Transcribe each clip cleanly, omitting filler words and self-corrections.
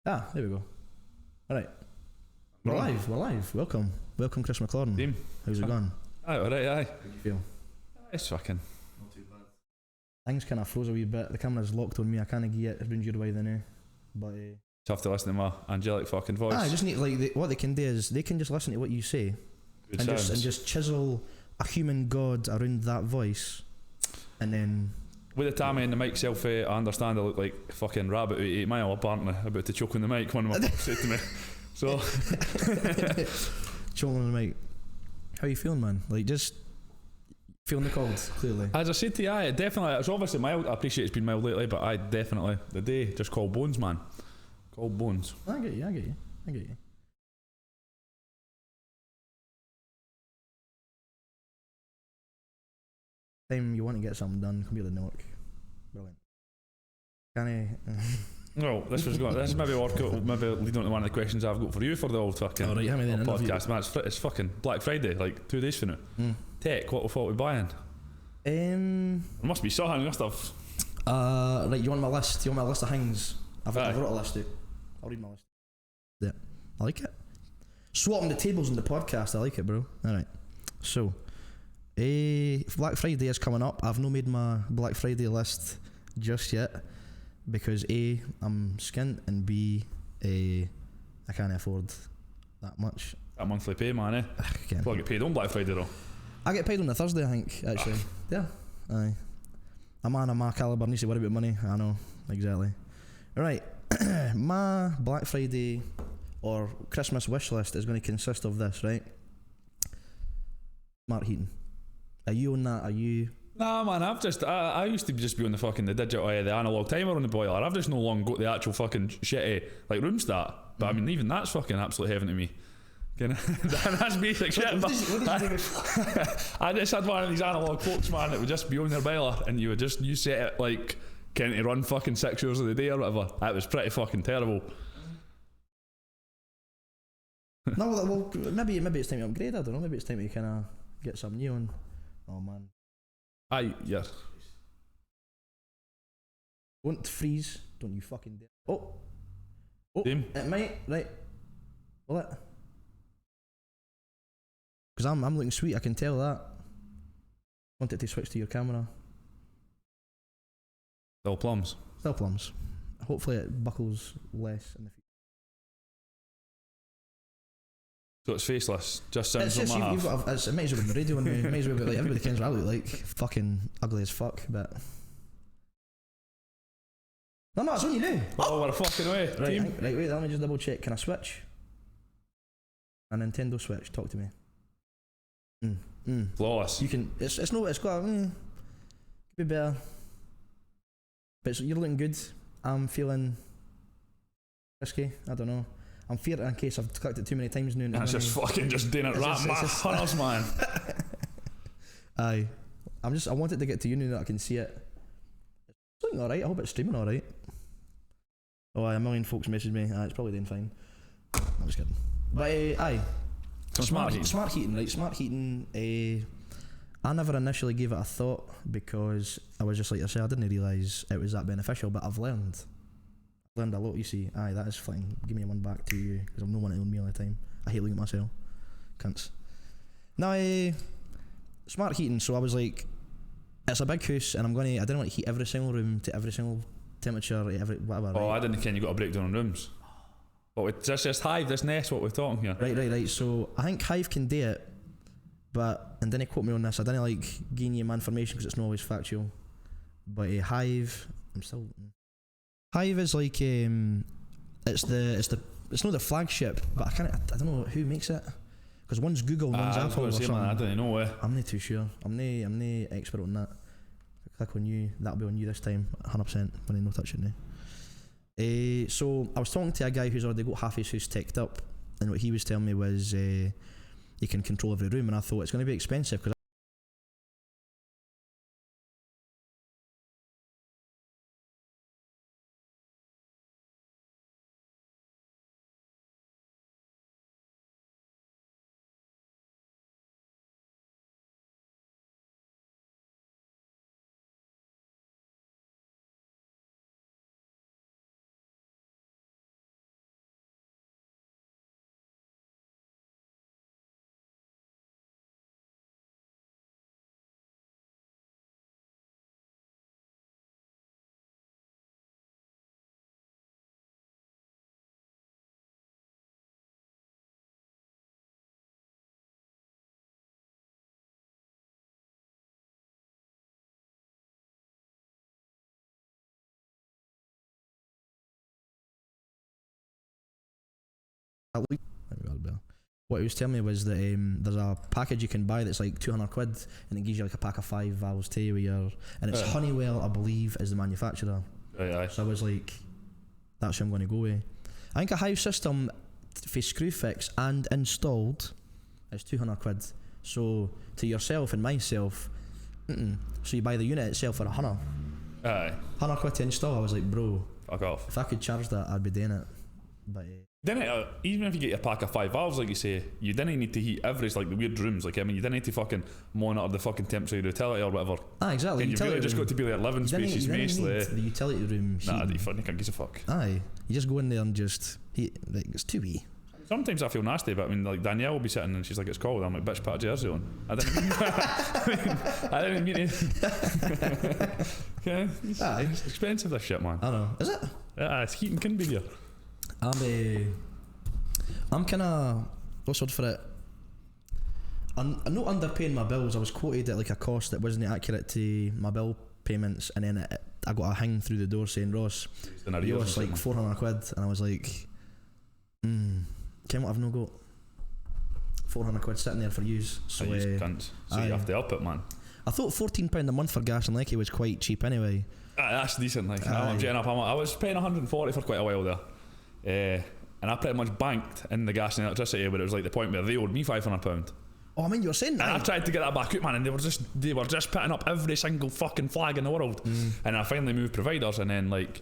Ah, there we go. Alright. We're Right. live, we're live. Welcome. Welcome, Chris McLaurin. Team. How's it going? Aye, alright, aye. How do you feel? It's fucking. Things kind of froze a wee bit. The camera's locked on me. I can't get it around your way the now. But Tough to listen to my angelic fucking voice. I just need what they can do is they can just listen to what you say Good and sounds. just chisel a human god around that voice, and then With the Tammy and the mic selfie, I understand I look like a fucking rabbit who 8 mile apparently about to choke on the mic. One of my said to me. So choking on the mic. How you feeling, man? Like just feeling the cold, clearly. as I said to you, aye, definitely it's obviously mild. I appreciate it's been mild lately, but I definitely the day just called bones, man. Called bones. I get you. I get you. I get you. Time you want to get something done, come here to Newark. Brilliant. Can I? No, this is maybe work out, maybe lead on to one of the questions I've got for you for the old fucking Alright, how many then? podcast. Man, it's fucking Black Friday, like 2 days from now. Mm. Tech, what we thought we buying? There must be something, you must have. Right, you want my list? You want my list of things? I've Aye. wrote a list out. I'll read my list. Yeah, I like it. Swapping the tables in the podcast, I like it, bro. Alright, so Black Friday is coming up. I've not made my Black Friday list just yet because A, I'm skint, and B, I can't afford that much. That monthly pay, man, eh? I can't. Well, I get paid on Black Friday though. I get paid on a Thursday, I think, actually. Yeah. Aye. A man of my calibre needs to worry about money. I know, exactly. Right. My Black Friday or Christmas wish list is going to consist of this, right? Smart heating. Are you on that? Are you? Nah, man, I used to just be on the fucking the digital, the analog timer on the boiler. I've just no longer got the actual fucking shitty like room start. But I mean, even that's fucking absolute heaven to me. That's basic shit. What did you do? I just had one of these analog clocks, man, that would just be on their boiler, and you set it like to run fucking 6 hours of the day or whatever. That was pretty fucking terrible. No, well, maybe it's time to upgrade. I don't know. Maybe it's time to kind of get something new on. Oh man. Yeah. Don't freeze. Don't you fucking dare. Oh. Same. It might. Right. Will it? Because I'm looking sweet. I can tell that. Want it to switch to your camera. Still plums. Still plums. Hopefully it buckles less in the future. So it's faceless. Just It's sounds on just my you've half. got. It might as well be on the radio and it might as well be like everybody kens what I look like. Fucking ugly as fuck, but. No, it's on you now. Oh, we're fucking away. Right, Team. right, wait. Let me just double check. Can I switch? A Nintendo Switch. Talk to me. Flawless. You can. It's no. It's got. Could be better. But you're looking good. I'm feeling risky. I don't know. I'm fearing in case I've clicked it too many times now. That's just fucking just doing it It's right, just- my it's just- hunters, man. Aye. I want it to get to you now that I can see it. It's looking alright. I hope it's streaming alright. Oh, aye, a million folks messaged me. Aye, it's probably doing fine. I'm just kidding. But aye. Some smart heat. Smart heating, right? Smart heating. I never initially gave it a thought because I was just like I said, I didn't realise it was that beneficial. But I've learned a lot. You see, aye, that is fine. Give me one back to you because I'm no one to own me all the time. I hate looking at myself. Cunts. Now, smart heating. So I was like, it's a big house, and I didn't want to heat every single room to every single temperature, every whatever. Oh, right? I didn't think you got a breakdown in rooms. But with this Hive, this Nest, what we're talking here. Right. So I think Hive can do it, but and then he quote me on this. I didn't like giving you my information because it's not always factual. But Hive, Hive is like it's not the flagship, but I don't know who makes it because one's Google and one's I was Apple going or to say, something. man, I didn't know. I'm not too sure. I'm no expert on that. Click on you. That'll be on you this time. 100%. When I no touch it now. So I was talking to a guy who's already got half his house teched up, and what he was telling me was he can control every room, and I thought it's going to be expensive because What he was telling me was that there's a package you can buy that's like 200 quid, and it gives you like a pack of 5 valves too, and it's Honeywell, I believe, is the manufacturer. Aye. So I was like, that's who I'm going to go with. I think a house system for screw fix and installed is 200 quid. So to yourself and myself, so you buy the unit itself for 100. Aye. 100 quid to install. I was like, bro, Fuck off. if I could charge that, I'd be doing it. But Then even if you get your pack of 5 valves, like you say, you didn't need to heat every, like the weird rooms. Like, I mean, you didn't need to fucking monitor the fucking temperature of the utility or whatever. exactly. And you've really just got to be like living spaces, mostly. The utility room. Nah, you fucking can't give a fuck. Aye, you just go in there and just heat. Like, it's too wee. Sometimes I feel nasty, but I mean, like Danielle will be sitting and she's like, it's cold. I'm like, bitch, put a jersey on. I didn't mean, I didn't mean to. Okay, it's expensive, this shit, man. I know. Is it? Yeah, it's heating can be here. I'm kind of, what's the word for it? I'm not underpaying my bills. I was quoted at like a cost that wasn't accurate to my bill payments, and then I got a hang through the door saying, Ross, you owe us like 400 quid, and I was like, what I've no got 400 quid sitting there for use. So you cunt. So you have to up it, man. I thought £14 a month for gas and Lecky was quite cheap anyway. That's decent. Like, I'm getting up. I was paying 140 for quite a while there, and I pretty much banked in the gas and electricity, but it was like the point where they owed me £500. Oh, I mean, you were saying that. And I tried to get that back out, man, and they were just putting up every single fucking flag in the world. And I finally moved providers, and then like,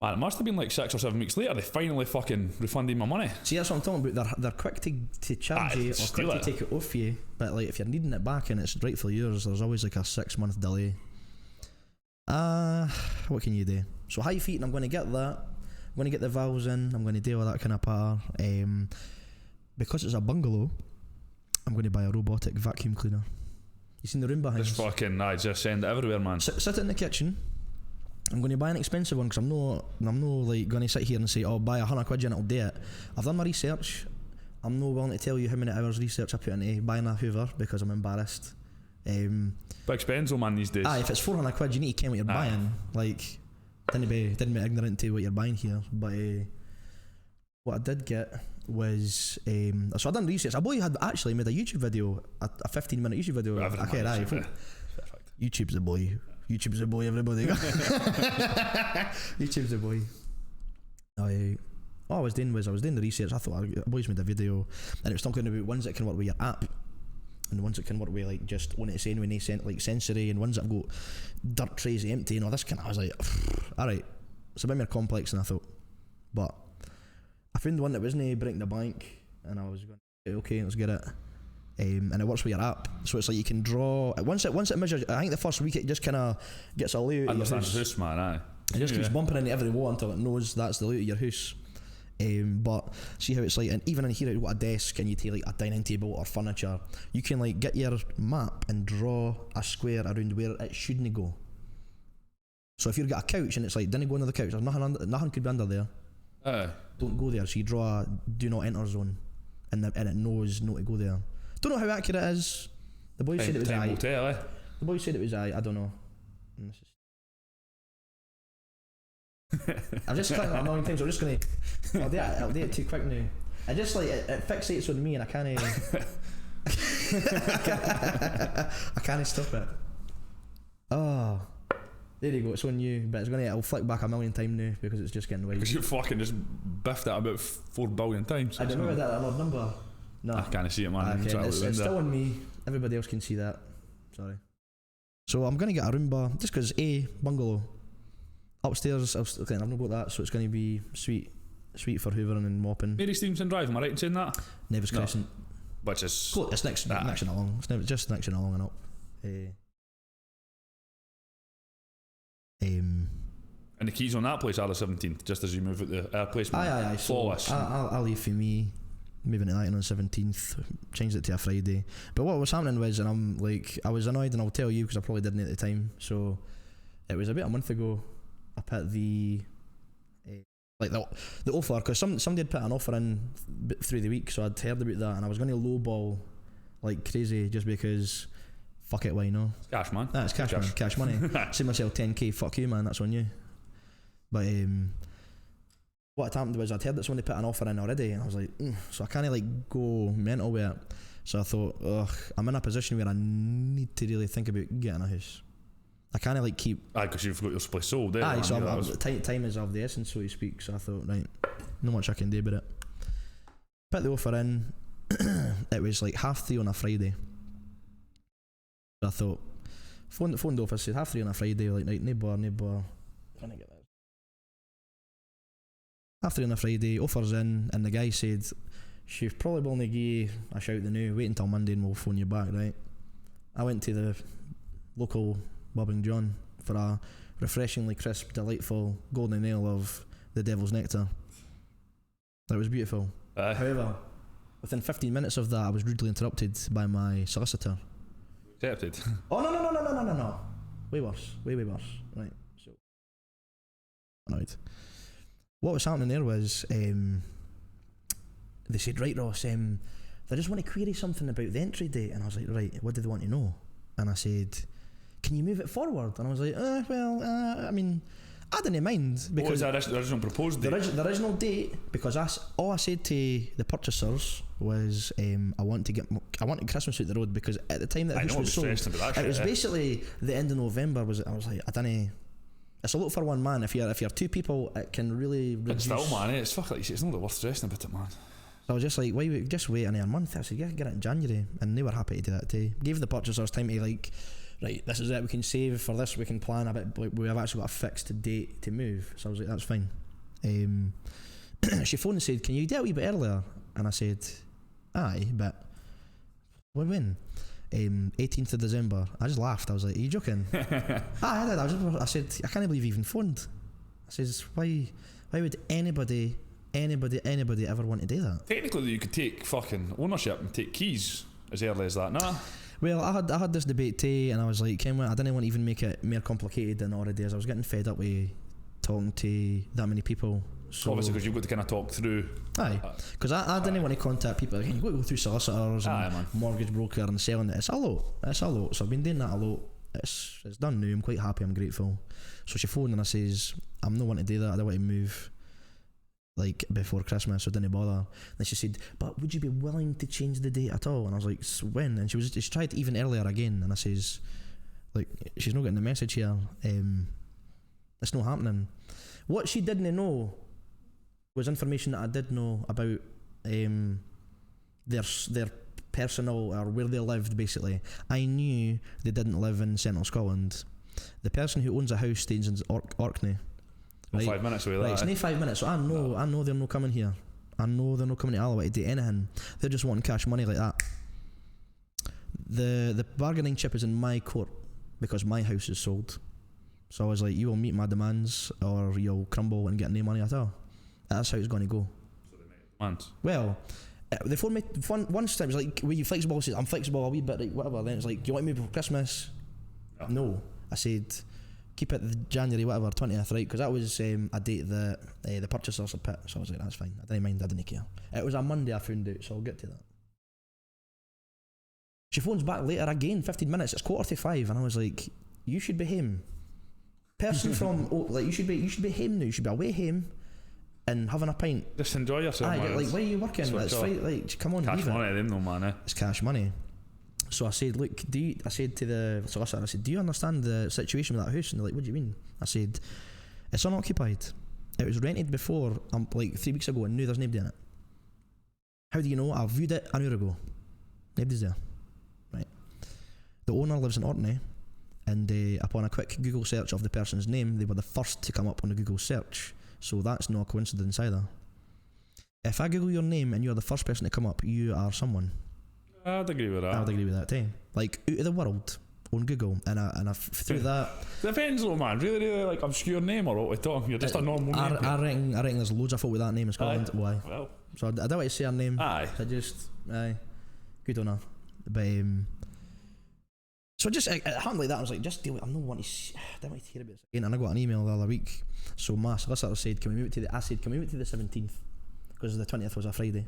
man, it must have been like 6 or 7 weeks later, they finally fucking refunded my money. See, that's what I'm talking about. They're quick to charge you, or quick to take it off you, but like if you're needing it back and it's rightfully yours, there's always like a 6-month delay. What can you do? So high feet, and I'm going to get that. I'm going to get the valves in. I'm going to deal with that kind of patter. Because it's a bungalow, I'm going to buy a robotic vacuum cleaner. You seen the room behind? Just fucking, just send it everywhere, man. Sit it in the kitchen. I'm going to buy an expensive one because I'm no like going to sit here and say, oh, buy 100 quid and it'll do it. I've done my research. I'm not willing to tell you how many hours research I put into buying a Hoover because I'm embarrassed. Big expensive, man, these days. If it's 400 quid, you need to ken what you're buying. Like, didn't be ignorant to what you're buying here. But what I did get was so I done research. A boy had actually made a YouTube video, a 15-minute YouTube video. YouTube's a boy. YouTube's a boy, everybody. YouTube's a boy. All I was doing the research. I thought a boy's made a video, and it was talking about ones that can work with your app, and ones that can work with like just on its own when they sent like sensory, and ones that have got dirt trays empty and all this kind of. I was like, alright, it's a bit more complex than I thought, but I found one that wasn't breaking the bank, and I was going, okay, let's get it. And it works with your app, so it's like you can draw once it measures. I think the first week it just kind of gets a layout. Understands the house, man. Aye. It just keeps bumping into every wall until it knows that's the layout of your house. But see how it's like, and even in here you've got a desk and you take like a dining table or furniture, you can like get your map and draw a square around where it shouldn't go. So if you've got a couch and it's like, didn't go under the couch, there's nothing could be under there. Don't go there. So you draw a do not enter zone, and it knows not to go there. Don't know how accurate it is. The boy said it was aye. The boy said it was aye. I don't know. I've just clicked on it a million times. I'm just gonna. I'll do it too quick now. I just like it fixates on me, and I can't. I can't stop it. Oh, there you go. It's on you, but it'll flick back a million times now because it's just getting wide. Because you fucking just biffed it about 4 billion times. I don't know that another number. No, I can't see it, man. Okay, it's still on me. Everybody else can see that. Sorry. So I'm gonna get a Roomba just because bungalow. Upstairs, I've not got that, so it's going to be sweet for hoovering and mopping. Mary Stevenson Drive, am I right in saying that? Nevis Crescent. Which is... Cool, it's next and along. It's just next and along and up. And the keys on that place are the 17th, just as you move out the air placement. Aye. Flawless. So I'll leave for me, moving to that on the 17th, changed it to a Friday. But what was happening was, and I'm like, I was annoyed, and I'll tell you because I probably didn't at the time. So it was about a month ago. I put the offer because somebody had put an offer in through the week, so I'd heard about that, and I was going to lowball like crazy just because fuck it, why not? It's cash, man. It's cash, man. Cash money. See myself 10k. Fuck you, man. That's on you. But what had happened was I'd heard that somebody put an offer in already, and I was like, so I can't like go mental with it. So I thought, I'm in a position where I need to really think about getting a house. I can't like keep. Aye, because you've got your place sold. Aye, so time is of the essence, so to speak. So I thought, right, not much I can do about it. Put the offer in. It was like 3:30 on a Friday. So I thought, phoned the office, said 3:30 on a Friday, like, right, no bar. Trying to get this. 3:30 on a Friday, offers in, and the guy said, she's probably will only give you a shout the new, wait until Monday and we'll phone you back, right? I went to the local Bob and John for a refreshingly crisp, delightful golden ale of the Devil's Nectar. That was beautiful. However, within 15 minutes of that, I was rudely interrupted by my solicitor. Accepted. Oh, no. Way worse. Way worse. Right, so. Annoyed. What was happening there was, they said, right, Ross, they just want to query something about the entry date. And I was like, right, what do they want to know? And I said, can you move it forward? And I was like, I mean, I didn't mind. Because what was the original proposed date? The original date, because all I said to the purchasers was, I wanted Christmas out the road, because at the time that the house was sold, it was basically the end of November. I was like, I don't know. It's a lot for one man. If you're two people, it can really reduce. It's still, man. It's fuck like you say, it's not worth stressing about it, man. So I was just like, why just wait another month? I said, yeah, get it in January, and they were happy to do that too. Gave the purchasers time to like, right, this is it. We can save for this. We can plan a bit. We have actually got a fixed date to move. So I was like, that's fine. She phoned and said, can you do it a wee bit earlier? And I said, aye, but when? 18th of December. I just laughed. I was like, are you joking? I did. I said, I can't believe you even phoned. I says, why would anybody ever want to do that? Technically, you could take fucking ownership and take keys as early as that, nah? Well, I had this debate too, and I was like, I didn't want to even make it more complicated than it already is. I was getting fed up with talking to that many people. So obviously, because you've got to kind of talk through. Aye, because I didn't want to contact people. Like, you've got to go through solicitors and mortgage broker and selling it. It's a lot. So I've been doing that a lot. It's done now. I'm quite happy. I'm grateful. So she phoned and I says, I'm not wanting to do that. I don't want to move like before Christmas, so didn't bother. Then she said, but would you be willing to change the date at all? And I was like, when? And she tried even earlier again, and I says, like, she's not getting the message here. It's not happening. What she didn't know was information that I did know about their personal, or where they lived. Basically, I knew they didn't live in central Scotland. The person who owns a house stays in Orkney. Right? 5 minutes away. Right, it's not 5 minutes. So I know they're not coming here. I know they're not coming to Alloa to do anything. They're just wanting cash money like that. The bargaining chip is in my court because my house is sold. So I was like, you will meet my demands or you'll crumble and get no money at all. That's how it's going to go. So they made demands. Well, they phoned me once time. It was like, were you flexible? I said, I'm flexible a wee bit, like, whatever. Then it's like, do you want me before Christmas? No. I said, keep it January, whatever, 20th, right? Because that was a date that the purchasers had put. So I was like, that's fine. I didn't mind. I didn't care. It was a Monday I found out, so I'll get to that. She phones back later again, 15 minutes. It's 4:45, and I was like, you should be home. Person from you should be home now. You should be away home and having a pint. Just enjoy yourself. Like, where are you working? It's fine. Like, come on, cash money, them no man. It's cash money. So I said, look, I said to the solicitor, I said, do you understand the situation with that house? And they're like, what do you mean? I said, it's unoccupied. It was rented before, like 3 weeks ago, and now there's nobody in it. How do you know? I viewed it an hour ago. Nobody's there. Right. The owner lives in Orkney, and upon a quick Google search of the person's name, they were the first to come up on the Google search. So that's no coincidence either. If I Google your name and you're the first person to come up, you are someone. I'd agree with that. I would agree with that too. Like, out of the world on Google, and I through that. Depends though, man. Really like obscure name or what we're talking. You're just a normal name. I reckon there's loads of folk with that name in Scotland. Aye. Why? Well, so I don't want to say her name. Aye. I just good on her. But so just it happened like that. I was like, just deal with it. I don't want to hear about this again. And I got an email the other week. So my solicitor said, can we move it to the 17th? Because the 20th was a Friday.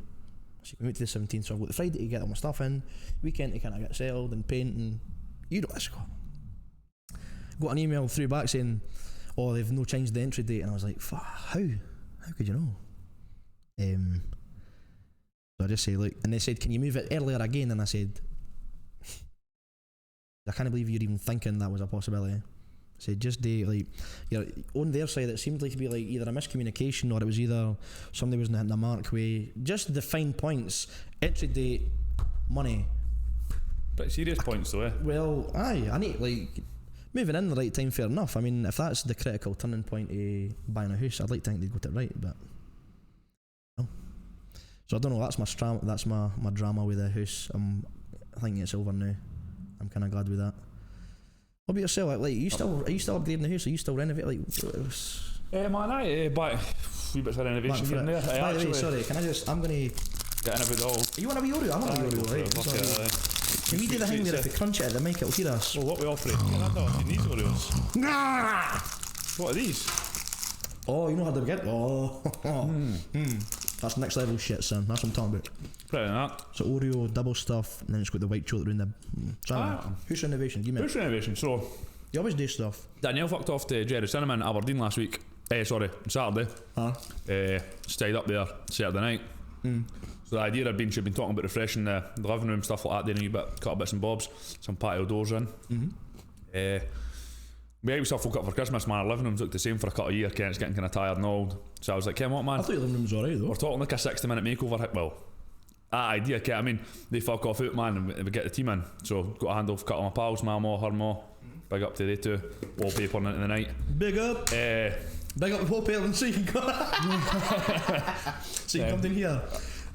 So can we move it to the 17th? So I've got the Friday to get all my stuff in, weekend to kind of get settled and paint, and you know this. Got an email through back saying, oh, they've no changed the entry date. And I was like, how? how could you know? So I just say, look, and they said, can you move it earlier again? And I said, I can't believe you're even thinking that was a possibility. I said, just do, like, you know, on their side, it seemed like to be like either a miscommunication or it was either somebody wasn't hitting the mark way. Just the fine points, entry date, money. Pretty serious points though, eh? Well, aye, I need, like, moving in the right time, fair enough. I mean, if that's the critical turning point of buying a house, I'd like to think they'd got it right, but no. So I don't know, that's my drama with the house. I think it's over now. I'm kind of glad with that. What about yourself? Like, are you still upgrading the house? Are you still renovating? Like, Man, I buy a few bits of renovation here and there. By the way, sorry, I'm going to... Get in a bit all. You want a wee Oreo? I want a wee Oreo, right? Can we do the thing where if we crunch it at the mic, it'll hear us? Well, what we offering? Yeah, I don't need these Oreos. What are these? Oh, you know how to get? Oh. That's next level shit, son. That's what I'm talking about. Pretty than that. So Oreo, double stuff, and then it's got the white chocolate around the... House renovation, give me House renovation, so... You always do stuff. Danielle fucked off to Jerry Cinema in Aberdeen last week. Saturday. Stayed up there Saturday night. So the idea had been she'd been talking about refreshing the living room, stuff like that, doing a wee bit, cut bits and bobs, some patio doors in. We was stuff woke up for Christmas, man. Our living room's looked the same for a couple of years, Ken. It's getting kind of tired and old. So I was like, Ken, what, man? I thought your living room was alright though. We're talking like a 60-minute makeover. Well, that idea, Ken. I mean, they fuck off out, man, and we get the team in. So got a hand off a couple of my pals, my ma, her ma. Big up to they two. Wallpaper into the night. Big up. Big up the wallpaper and so you can go. So you come down here.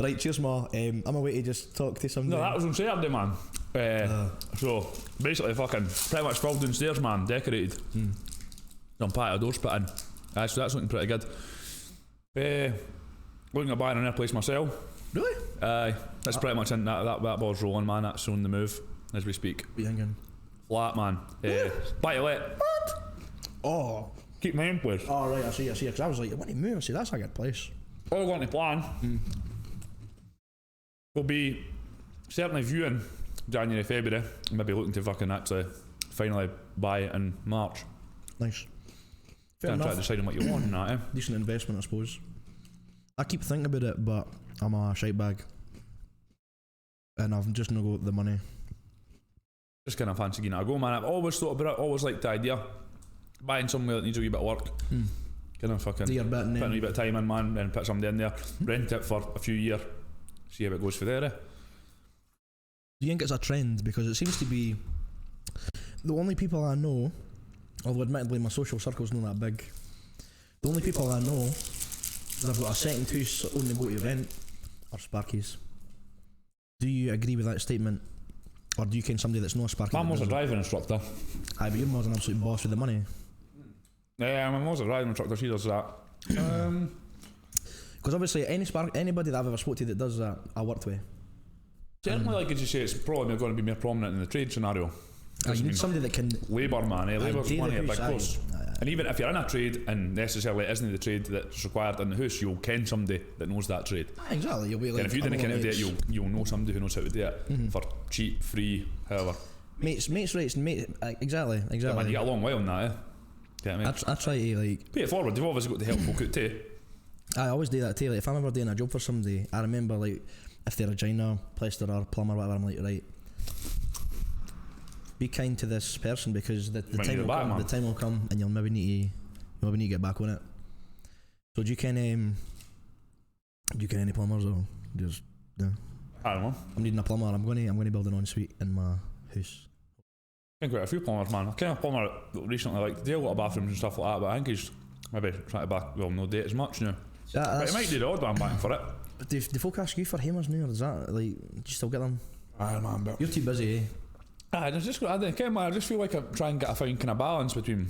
Right, cheers, ma. I'm away to just talk to somebody. No, that was on Saturday, man. So basically, fucking pretty much filled downstairs, man. Decorated. Some patio doors put in. So that's looking pretty good. Looking at buying another place myself. Really? That's pretty much in that ball's rolling, man. That's on the move as we speak. What are you thinking? Flat, man. Buy to let. What? Oh. Keep my own place. Oh, right, I see. Because I was like, when you move, I see, that's a good place. All going to plan. Will be certainly viewing January, February. Maybe looking to fucking actually finally buy it in March. Nice. Fair Then try enough. to decide on what you want and that, eh? Decent investment, I suppose. I keep thinking about it, but I'm a shite bag. And I've just not got the money. Just kind of fancy giving it a go, man. I've always thought about it, always liked the idea. Buying somewhere that needs a wee bit of work. Kind of fucking Do your bit put and a then... wee bit of time in, man, then put somebody in there, rent it for a few years, see how it goes for there, eh? Do you think it's a trend? Because it seems to be the only people I know, although admittedly my social circle's not that big, the only people I know that have got a second house only go to rent are Sparkies. Do you agree with that statement? Or do you ken somebody that's not a Sparky? My that mum's a does it? driving instructor. Aye, but your mum's an absolute boss with the money. Yeah, my mum's a driving instructor, she does that. Because obviously anybody that I've ever spoke to that does that, I worked with. Certainly, like as you say, it's probably going to be more prominent in the trade scenario. You need somebody that can... Labour, man, labour's do money the a big house, plus. aye. And even if you're in a trade and necessarily it isn't the trade that's required in the house, you'll ken somebody that knows that trade. Exactly, you'll be like... And if you didn't I'm ken all it, mates. you'll know somebody who knows how to do it for cheap, free, however. Mates rates, exactly. Yeah, man, you get a long way on that, eh? Get what I mean? I try to like... Pay it forward, you've obviously got to help folk out too. I always do that too. Like if I'm ever doing a job for somebody, I remember like if they're a joiner, plasterer, plumber, whatever, I'm like, right, be kind to this person because the Might time need will it back, come. man. The time will come, and you'll maybe need to get back on it. So do you ken any plumbers or just no? I don't know. I'm needing a plumber. I'm going to build an ensuite in my house. I think quite a few plumbers, man. I kind of plumber that recently, like, they do a lot of bathrooms and stuff like that, but I think he's maybe trying to back, well, no date as much now. But he might do the odd one back for it. But do folk ask you for hammers now, or is that like, do you still get them? Aye, man, but You're too busy, eh? I just feel like I try and get a fine kind of balance between,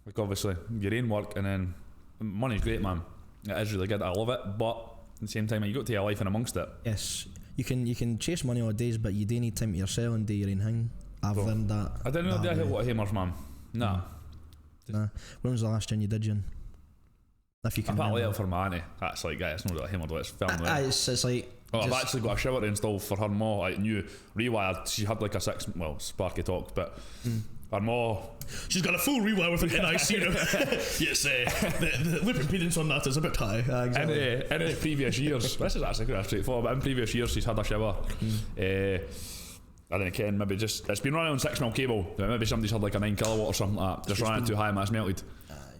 like, obviously your own work and then money's great, man. It is really good. I love it, but at the same time, you got to your life in amongst it. Yes, you can chase money all days, but you do need time to yourself and do your own thing. I've learned that. I didn't know that they had a way. lot of hammers, man. Nah. Nah. When was the last gin you did, gin? If you I can. put a remember. later for my auntie. That's like, it's not really a hammer though, it's filmed. It's like. I've just- actually got a shower installed for her ma, like new rewired. She had like a Sparky Talk, but Or more. She's got a full rewire with an NIC. Yes, the lip impedance on that is a bit high. Exactly. In the previous years, this is actually quite straightforward, but in previous years she's had a shower. I don't know, maybe just, it's been running on 6mm cable, but maybe somebody's had like a 9kW or something like that, just running too high and it's melted.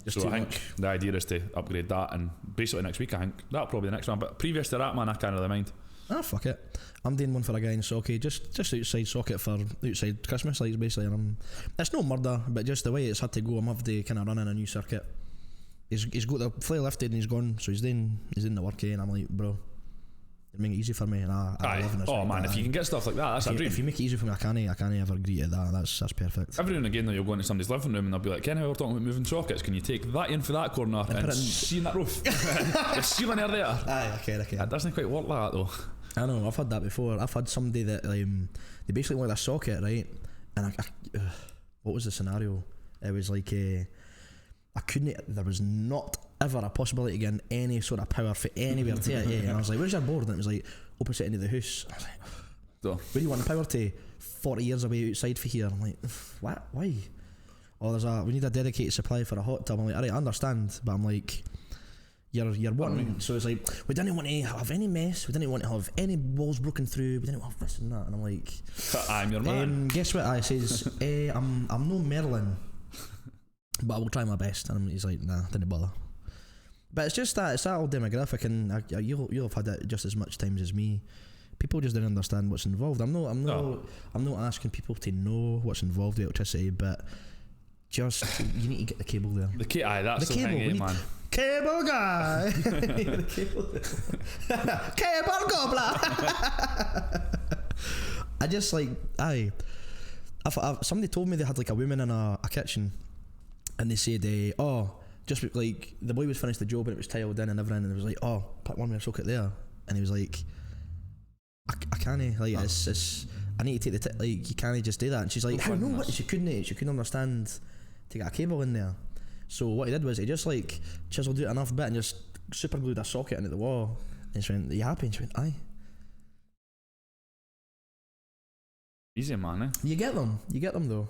So I think the idea is to upgrade that, and basically next week I think that'll probably be the next one, but previous to that, man, I can't really mind. Fuck it. I'm doing one for a guy in Socket, just outside Socket for outside Christmas lights basically, and it's no murder, but just the way it's had to go, I'm having to kind of run in a new circuit. He's got the flare lifted and he's gone, so he's doing the work, and I'm like, bro, you make it easy for me, and I love it. Oh man, if you can get stuff like that, that's a dream. If you make it easy for me, I can't ever agree to that. That's perfect. Every now and again though, you'll go into somebody's living room and they'll be like, Kenny, we're talking about moving sockets, can you take that in for that corner and see in that roof? The ceiling there. Aye, okay. That doesn't quite work like that though. I know, I've had that before. I've had somebody that they basically wanted a socket, right? And what was the scenario? It was like I couldn't. There was not ever a possibility of getting any sort of power for anywhere to it. And I was like, "Where's your board?" And it was like opposite end of the house. I was like, "Where do you want the power to? 40 years away outside for here." I'm like, "What? Why?" Oh, we need a dedicated supply for a hot tub. I'm like, "Alright, I understand," but I'm like, You're wanting, so it's like, we didn't want to have any mess, we didn't want to have any walls broken through, we didn't want to have this and that, and I'm like, I'm your man. Guess what I says, I'm no Merlin, but I will try my best. And he's like, nah, didn't bother. But it's just that, it's that old demographic, and you'll have had it just as much times as me. People just didn't understand what's involved. I'm not asking people to know what's involved with electricity, but just, you need to get the cable there. That's the thing, man. Cable guy. The cable. Cable gobbler. I just like somebody told me they had like a woman in a kitchen, and they said, just like the boy was finished the job and it was tiled in and everything, and it was like, put one more socket there, and he was like, I can't, like, it's I need to take the like, you can't just do that. And she's like, how? No, what? She couldn't understand to get a cable in there. So what he did was he just like chiseled out enough bit and just super glued a socket into the wall. And she went, "Are you happy?" And she went, "Aye." Easy, man, eh? You get them though.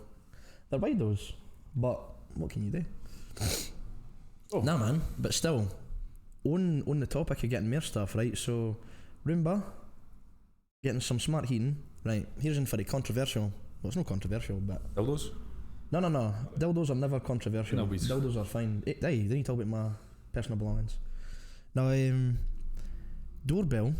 They're windows, but what can you do? Nah, man. But still, on the topic of getting more stuff, right? So, Roomba, getting some smart heating, right? Here's in for the controversial. Well, it's not controversial, but dildos. No. Dildos are never controversial. No, dildos are fine. Hey, then you talk about my personal belongings. Now, doorbell.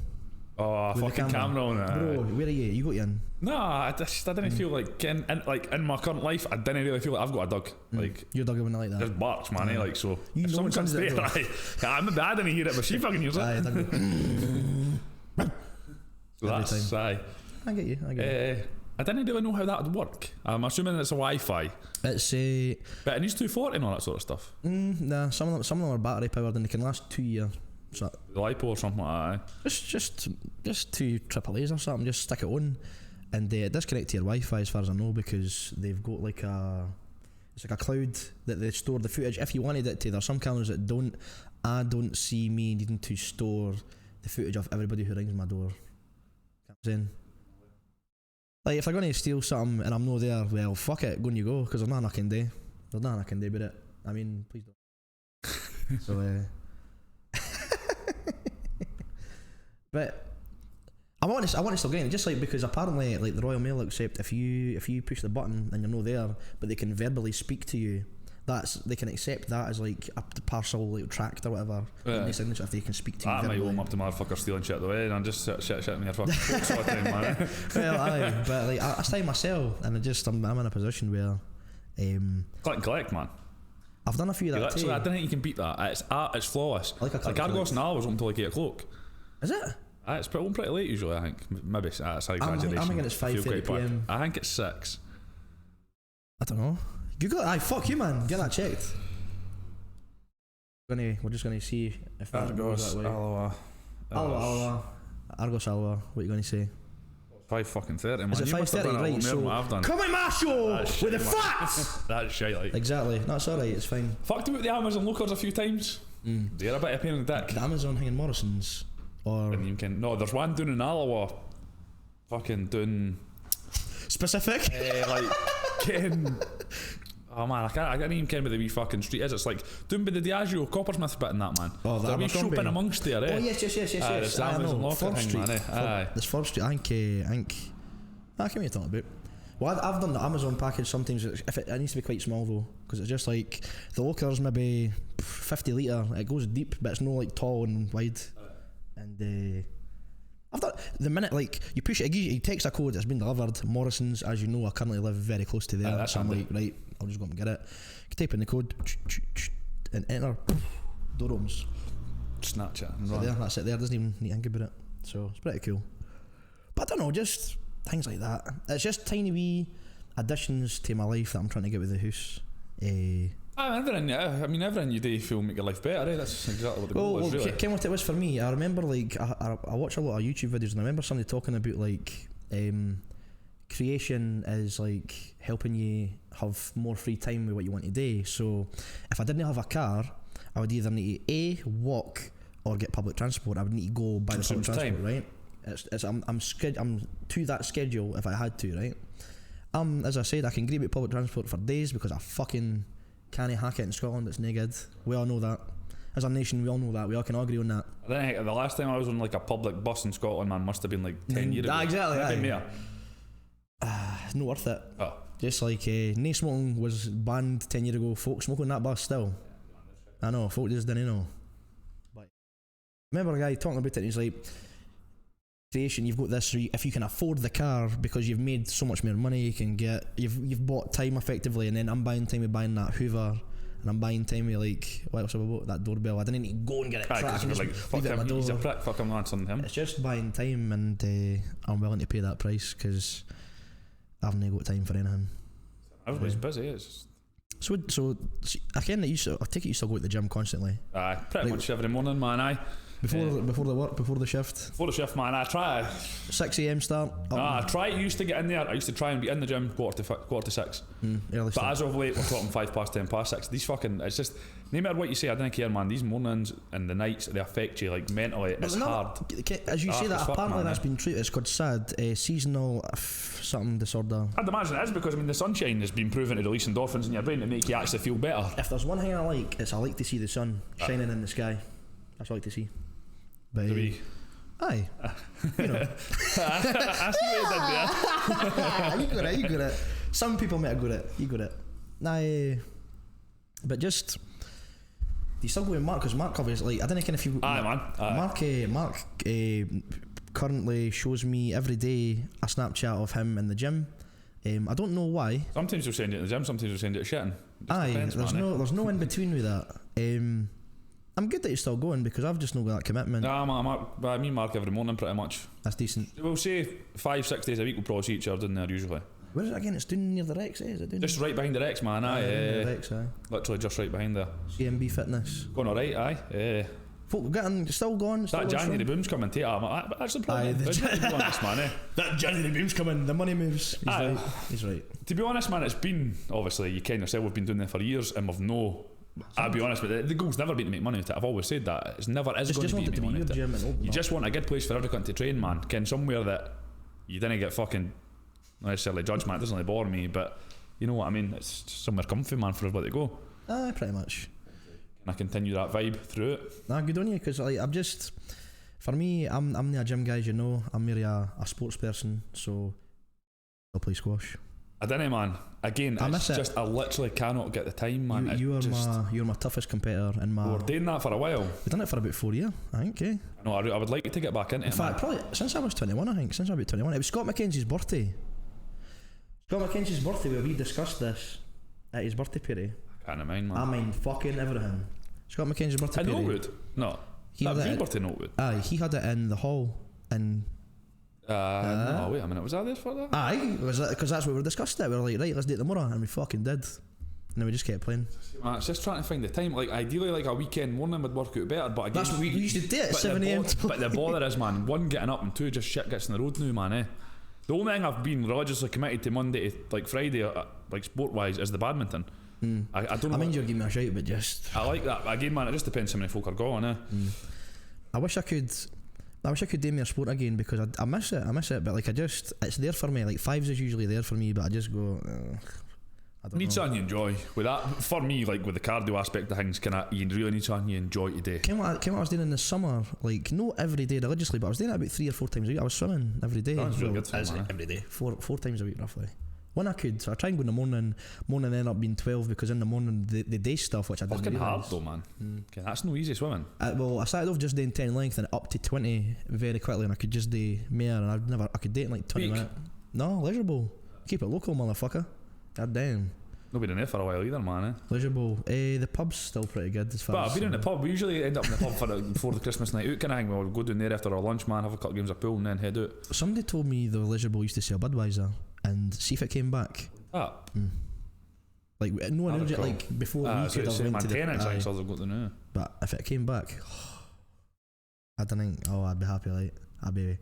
Oh, fucking camera on it. Bro, where are you? You got you in? No, I didn't feel like in my current life, I didn't really feel like I've got a dog. Like your dog wouldn't like that. Just barks, man. Like so. You if know someone comes there, I'm a bad and hear it, but she fucking hears it. So that's I get you. I didn't really know how that would work. I'm assuming it's a Wi-Fi. It's but it needs 240 and all that sort of stuff. Nah, some of them are battery powered and they can last 2 years. So the LiPo or something like that. Just 2 AAAs or something. Just stick it on and disconnect to your Wi-Fi as far as I know, because they've got like it's like a cloud that they store the footage if you wanted it to. There's some cameras that don't. I don't see me needing to store the footage of everybody who rings my door. Saying, like, if I'm going to steal something and I'm not there, well, fuck it, go and you go, because there's nothing I can do. There's nothing I can do about it. I mean, please don't. So, but I want to still get it, just like, because apparently, like, the Royal Mail accept if you push the button and you're not there, but they can verbally speak to you. They can accept that as like a parcel like tracked or whatever. Yeah. If they can speak to you. That might warm up to motherfuckers stealing shit away, and I'm just shit in your fucking coats all the time, man. Well, aye, but like I stay myself, and I'm in a position where click and collect, man. I've done a few of that too. I don't think you can beat that. It's flawless. Like Argos and Al was open till like 8 o'clock. Is it? It's pretty late usually. I think maybe it's an exaggeration. I'm thinking it's 5:30 PM. I think it's 6. I don't know. Google it. Fuck you, man. Get that checked. We're just gonna see if that Argos, goes that way. Alloa. Argos Alloa. What are you gonna say? 5:30, man. Is it 5:30? Right. So I've done. Come in my show with the facts. That's shit. Like exactly. No, it's alright. It's fine. Fucked about the Amazon lockers a few times. They're a bit of a pain in the dick. The Amazon hanging Morrison's, or and you can there's one down in Alloa. Fucking doing. Specific. Like getting. Oh man, I can't even ken where the wee fucking street is. It's like down by the Diageo Coppersmith bit in that, man. Oh, that There's a wee shop in amongst there, eh? Oh yes. There's I Amazon know. Locker Forbes thing, Street. man, eh? Aye. There's Forbes Street. I think. I can't talking about. Well, I've done the Amazon package sometimes. If it needs to be quite small though, because it's just like the Loker's maybe 50 litre. It goes deep, but it's no like tall and wide. And I've done the minute like you push it, you text a code. It's been delivered. Morrison's, as you know, I currently live very close to there. That's so I'm handy. like, right, I'll just go up and get it. You type in the code and enter. Door opens. Snapchat and So run. there, that's it. There doesn't even need to think about it. So it's pretty cool. But I don't know, just things like that. It's just tiny wee additions to my life that I'm trying to get with the house. Everything you do feel make your life better, eh? That's exactly what the goal is, really. Ken, what it was for me, I remember like I watch a lot of YouTube videos and I remember somebody talking about like creation is like helping you have more free time with what you want to do. So if I didn't have a car, I would either need to walk or get public transport. I would need to go by the public transport, right? I'm to that schedule if I had to, right? As I said, I can agree with public transport for days because I fucking can't hack it in Scotland. It's no good. We all know that. As a nation, we all know that. We all can agree on that. I think the last time I was on like a public bus in Scotland, man, must have been like 10 years ago. Exactly. Maybe Aye. more. It's not worth it. Oh. Just like no smoking was banned 10 years ago. Folk smoking that bus still. I know. Folk just didn't know. But remember a guy talking about it. And he's like, creation. You've got this. If you can afford the car because you've made so much more money, you can get. You've bought time effectively, and then I'm buying time with buying that Hoover. And I'm buying time with like what else have I bought? That doorbell. I didn't need to go and get it tracked. Because like, fuck him, he's a prick, fuck him, that's on him. It's just buying time, and I'm willing to pay that price because I've not got time for anything. Everybody's busy, it's just... So I take it you still go to the gym constantly. Aye, pretty much every morning, man, aye. Before the work, before the shift. Before the shift, man, I try. 6 a.m. start. I used to get in there. I used to try and be in the gym quarter to 6. Early But start. as of late, we're talking 5:10, 6. These fucking, it's just, no matter what you say, I don't care, man. These mornings and the nights, they affect you like mentally. It's hard. As you say that, as fuck, apparently man, that's been treated. It's called SAD, seasonal something disorder. I'd imagine it is because the sunshine has been proven to release endorphins in your brain to make you actually feel better. If there's one thing I like, it's I like to see the sun shining in the sky. That's what I like to see. But aye, you know. I see what you did there. You got it. Some people might have got it. You got it. Nah, but just you still go with Mark because Mark covers like I don't know if you. Aye, man. Aye. Mark currently shows me every day a Snapchat of him in the gym. I don't know why. Sometimes you'll send it in the gym, sometimes you'll send it to shitting. Depends, there's no in between with that. I'm good that you're still going because I've just not got that commitment. Nah, me and Mark every morning pretty much. That's decent. We'll say 5-6 days a week we'll probably see each other in there usually. Where is it again? It's down near the Rex, eh? Is it down Just right behind the Rex, man, near the aye. Rex, aye. Literally just right behind there. CMB Fitness. Going alright, aye. Folk getting still going. That January boom's coming too. That's the problem. Aye, To be honest, man, That January boom's coming. The money moves. He's right. To be honest, man, it's been obviously you ken yourself. We've been doing this for years, and we've no. I'll be honest with you, the goal's never been to make money with it. I've always said that. It's never is going to be to make money with it. You just want a good place for everyone to train, man. Ken, somewhere that you didn't get fucking not necessarily judged, man. It doesn't really bore me, but you know what I mean. It's just somewhere comfy, man, for everybody to go. Pretty much. And I continue that vibe through it. Good on you, because like, I'm just, for me, I'm not a gym guy, as you know. I'm really a sports person, so I'll play squash. I don't know, man. Again, I miss just I literally cannot get the time, man. You're my toughest competitor in my. We're doing that for a while. We've done it for about 4 years, I think. No, I would like to get back into it. In fact, man. probably since I was 21. I think since I was about 21. It was Scott McKenzie's birthday. Scott McKenzie's birthday, where we discussed this at his birthday party. Can't mind, man. I mean, fucking everything. Scott McKenzie's birthday In party. Oakwood? No. He That had was it your at- birthday in Oakwood? Aye, he had it in the hall in. No, wait a minute. Was I there for that? Aye, because that's what we discussed it. We were like, right, let's do it tomorrow, and we fucking did. And then we just kept playing. Man, it's just trying to find the time. Like, ideally, like a weekend morning would work out better. But again, That's what we used to do at but 7 a.m. But the bother is, man, one, getting up, and two, just shit gets in the road now, man. The only thing I've been religiously committed to Monday to like Friday, like sport wise, is the badminton. I don't know. I mean, you're giving me a shout, but just. I like that. Again, man, it just depends how many folk are going. I wish I could. I wish I could do more sport again because I miss it, but like it's there for me. Like fives is usually there for me, but I just go. I don't Need know. something you enjoy. With that, for me, like with the cardio aspect of things, you really need something you enjoy today. Came what I was doing in the summer, like not every day religiously, but I was doing it about 3 or 4 times a week. I was swimming every day. That's really good for you, man. Every day, four times a week roughly. When I could, so I try and go in the morning. Morning ended up being 12 because in the morning the day stuff, which I didn't Fucking hard realise. though, man. Okay, that's no easy swimming. Well, I started off just doing 10 length and up to 20 very quickly, and I could just do more, and I could do it in like 20 Week. minutes. No, Leisure keep it local, motherfucker. God damn. Not been in there for a while either, man. Eh? Leisure the pub's still pretty good as far But as. I've been in the pub. We usually end up in the pub before the Christmas night out kind of thing. We'll go down there after our lunch, man, have a couple of games of pool, and then head out. Somebody told me the Leisure used to sell Budweiser, and see if it came back. Like no one That'd knew be it, like before we so could have man, went to the. 10 inch Aye. things I've got to know. But if it came back, I don't think. Oh, I'd be happy. Like I'd be.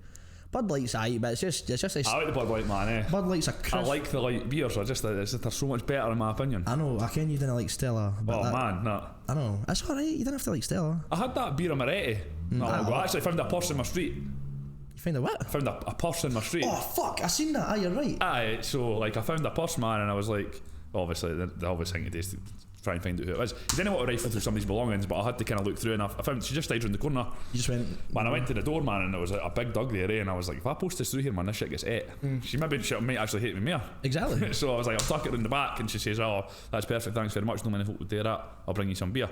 Bud Light's aight, but it's just a. I like the Bud Light, man. Eh? Bud Light's a crisp. I like the light beers. They're so much better in my opinion. I know. I can you didn't like Stella. But Oh that, man, no. I know. It's alright. You didn't have to like Stella. I had that beer Moretti. No, I actually found a purse in my street. You find a what? I found a purse in my street. Oh fuck! I seen that. Ah, you're right. Aye, so like I found a purse, man, and I was like, obviously the obvious thing to do is to try and find out who it was. You didn't want to rifle through somebody's belongings, but I had to kind of look through, and I found she just stayed around the corner. You just went. Man, I went to the door, man, and there was a big dog there, and I was like, if I post this through here, man, this shit gets ate. She might actually hate me more. Exactly. So I was like, I'll tuck it in the back, and she says, oh, that's perfect, thanks very much, no many folk would do that, I'll bring you some beer.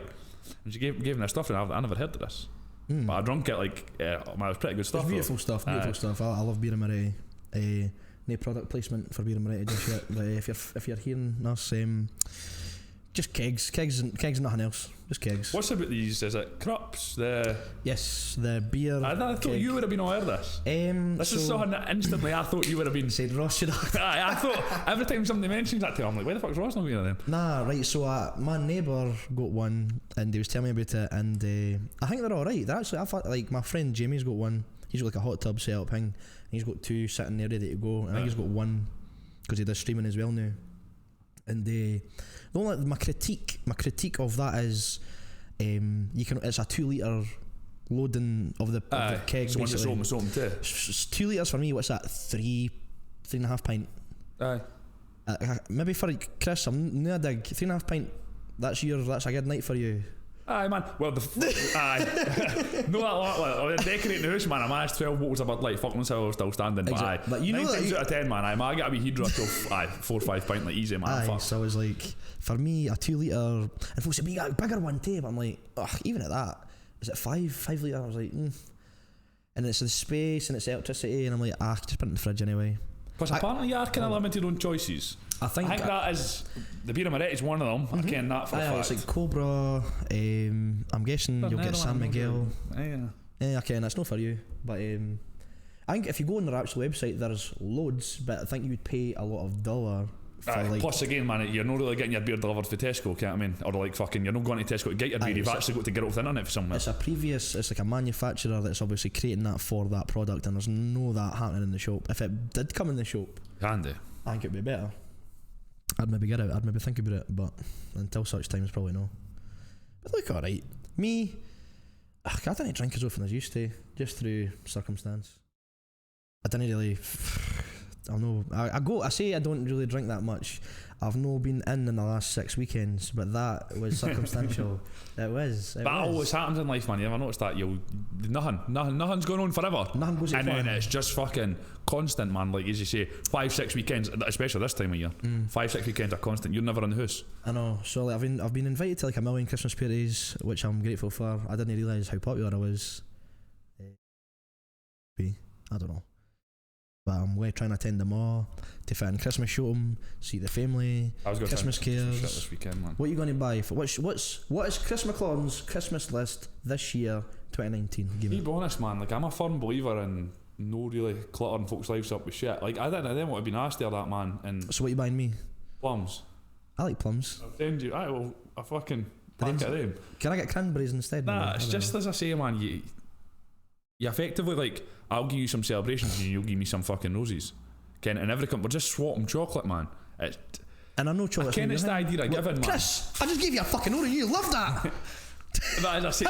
And she gave me this stuff, and I never heard of this. But I drunk it like, man, it was pretty good stuff. It's beautiful stuff. Beautiful stuff. I love Beer and Moretti. No product placement for Beer and Moretti just yet. But if you're hearing us, just kegs and nothing else. Just kegs. What's about these? Is it Krups? Yes, the beer. I thought keg. you would have been aware of this. This is something that instantly I thought you would have been. Said Ross should have. I thought every time somebody mentions that to him, I'm like, why the fuck's Ross not being there then? Nah, right. So my neighbour got one, and he was telling me about it, and I think they're all right. They're actually, I thought like my friend Jamie's got one. He's got like a hot tub set up thing. And he's got 2 sitting there ready to go. And I think he's got one because he does streaming as well now. And the only my critique of that is, it's a 2 litre loading of the keg. So one that's basically. sold too. 2 litres for me. What's that? 3.5 pint. Aye. Maybe for Chris, I'm no dig 3.5 pint. That's a good night for you. Aye, man. Well, aye. No, that decorating the house, man. I managed 12 bottles of Bud Light. Fuck myself, I was still standing. But aye, But you know 9 that times out of 10, man. I get a wee heat till 4 or 5 pint like easy, man. Aye, Fuck. so I was like, for me, a 2 litre, and folks said, we got a bigger one too, but I'm like, ugh, even at that, is it 5 litre? I was like, and it's the space and it's the electricity, and I'm like, just put it in the fridge anyway. Because apparently you are kind of limited on choices. I think that is the Beer and Moretti is one of them. I ken that for a fact. it's like Cobra. I'm guessing you'll get San Miguel. Yeah, okay, and that's not for you, but I think if you go on their actual website, there's loads, but I think you would pay a lot of dollar. Plus again, man, you're not really getting your beer delivered for Tesco, can't I mean? Or like fucking, you're not going to Tesco to get your beer. You've actually got to get it off the internet for somewhere. It's like a manufacturer that's obviously creating that for that product, and there's no that happening in the shop. If it did come in the shop, Handy. I think it'd be better. I'd maybe get it. I'd maybe think about it, but until such times, probably no. But look, all right. Me, I didn't drink as often as I used to, just through circumstance. I didn't really. I know. I say I don't really drink that much. I've not been in the last 6 weekends, but that was circumstantial. It was. That always happens in life, man. You ever noticed that? Nothing's going on forever. Nothing goes and then it's just fucking constant, man. Like as you say, 5-6 weekends, especially this time of year. 5-6 weekends are constant. You're never in the house. I know. So like, I've been invited to like a million Christmas parties, which I'm grateful for. I didn't realise how popular I was. I don't know. But I'm trying to attend them all, to fit in Christmas shopping, see the family, I was going Christmas to cares. this weekend, man. What are you going to buy? For what is Chris McClellan's Christmas list this year, 2019? Give Be honest, man. Like I'm a firm believer in no really cluttering folks' lives up with shit. Like I didn't want to be nasty or that, man. And So what are you buying me? plums. I like plums. I'll send you. Well, a fucking pack of them. Can I get cranberries instead? Nah, it's just as I say, man. You effectively like, I'll give you some celebrations and you'll give me some fucking roses. Ken, and we're just swapping chocolate, man. And I know chocolate. Ken, it's the idea of giving, man. Chris, I just gave you a fucking Oreo. You love that. But as I say,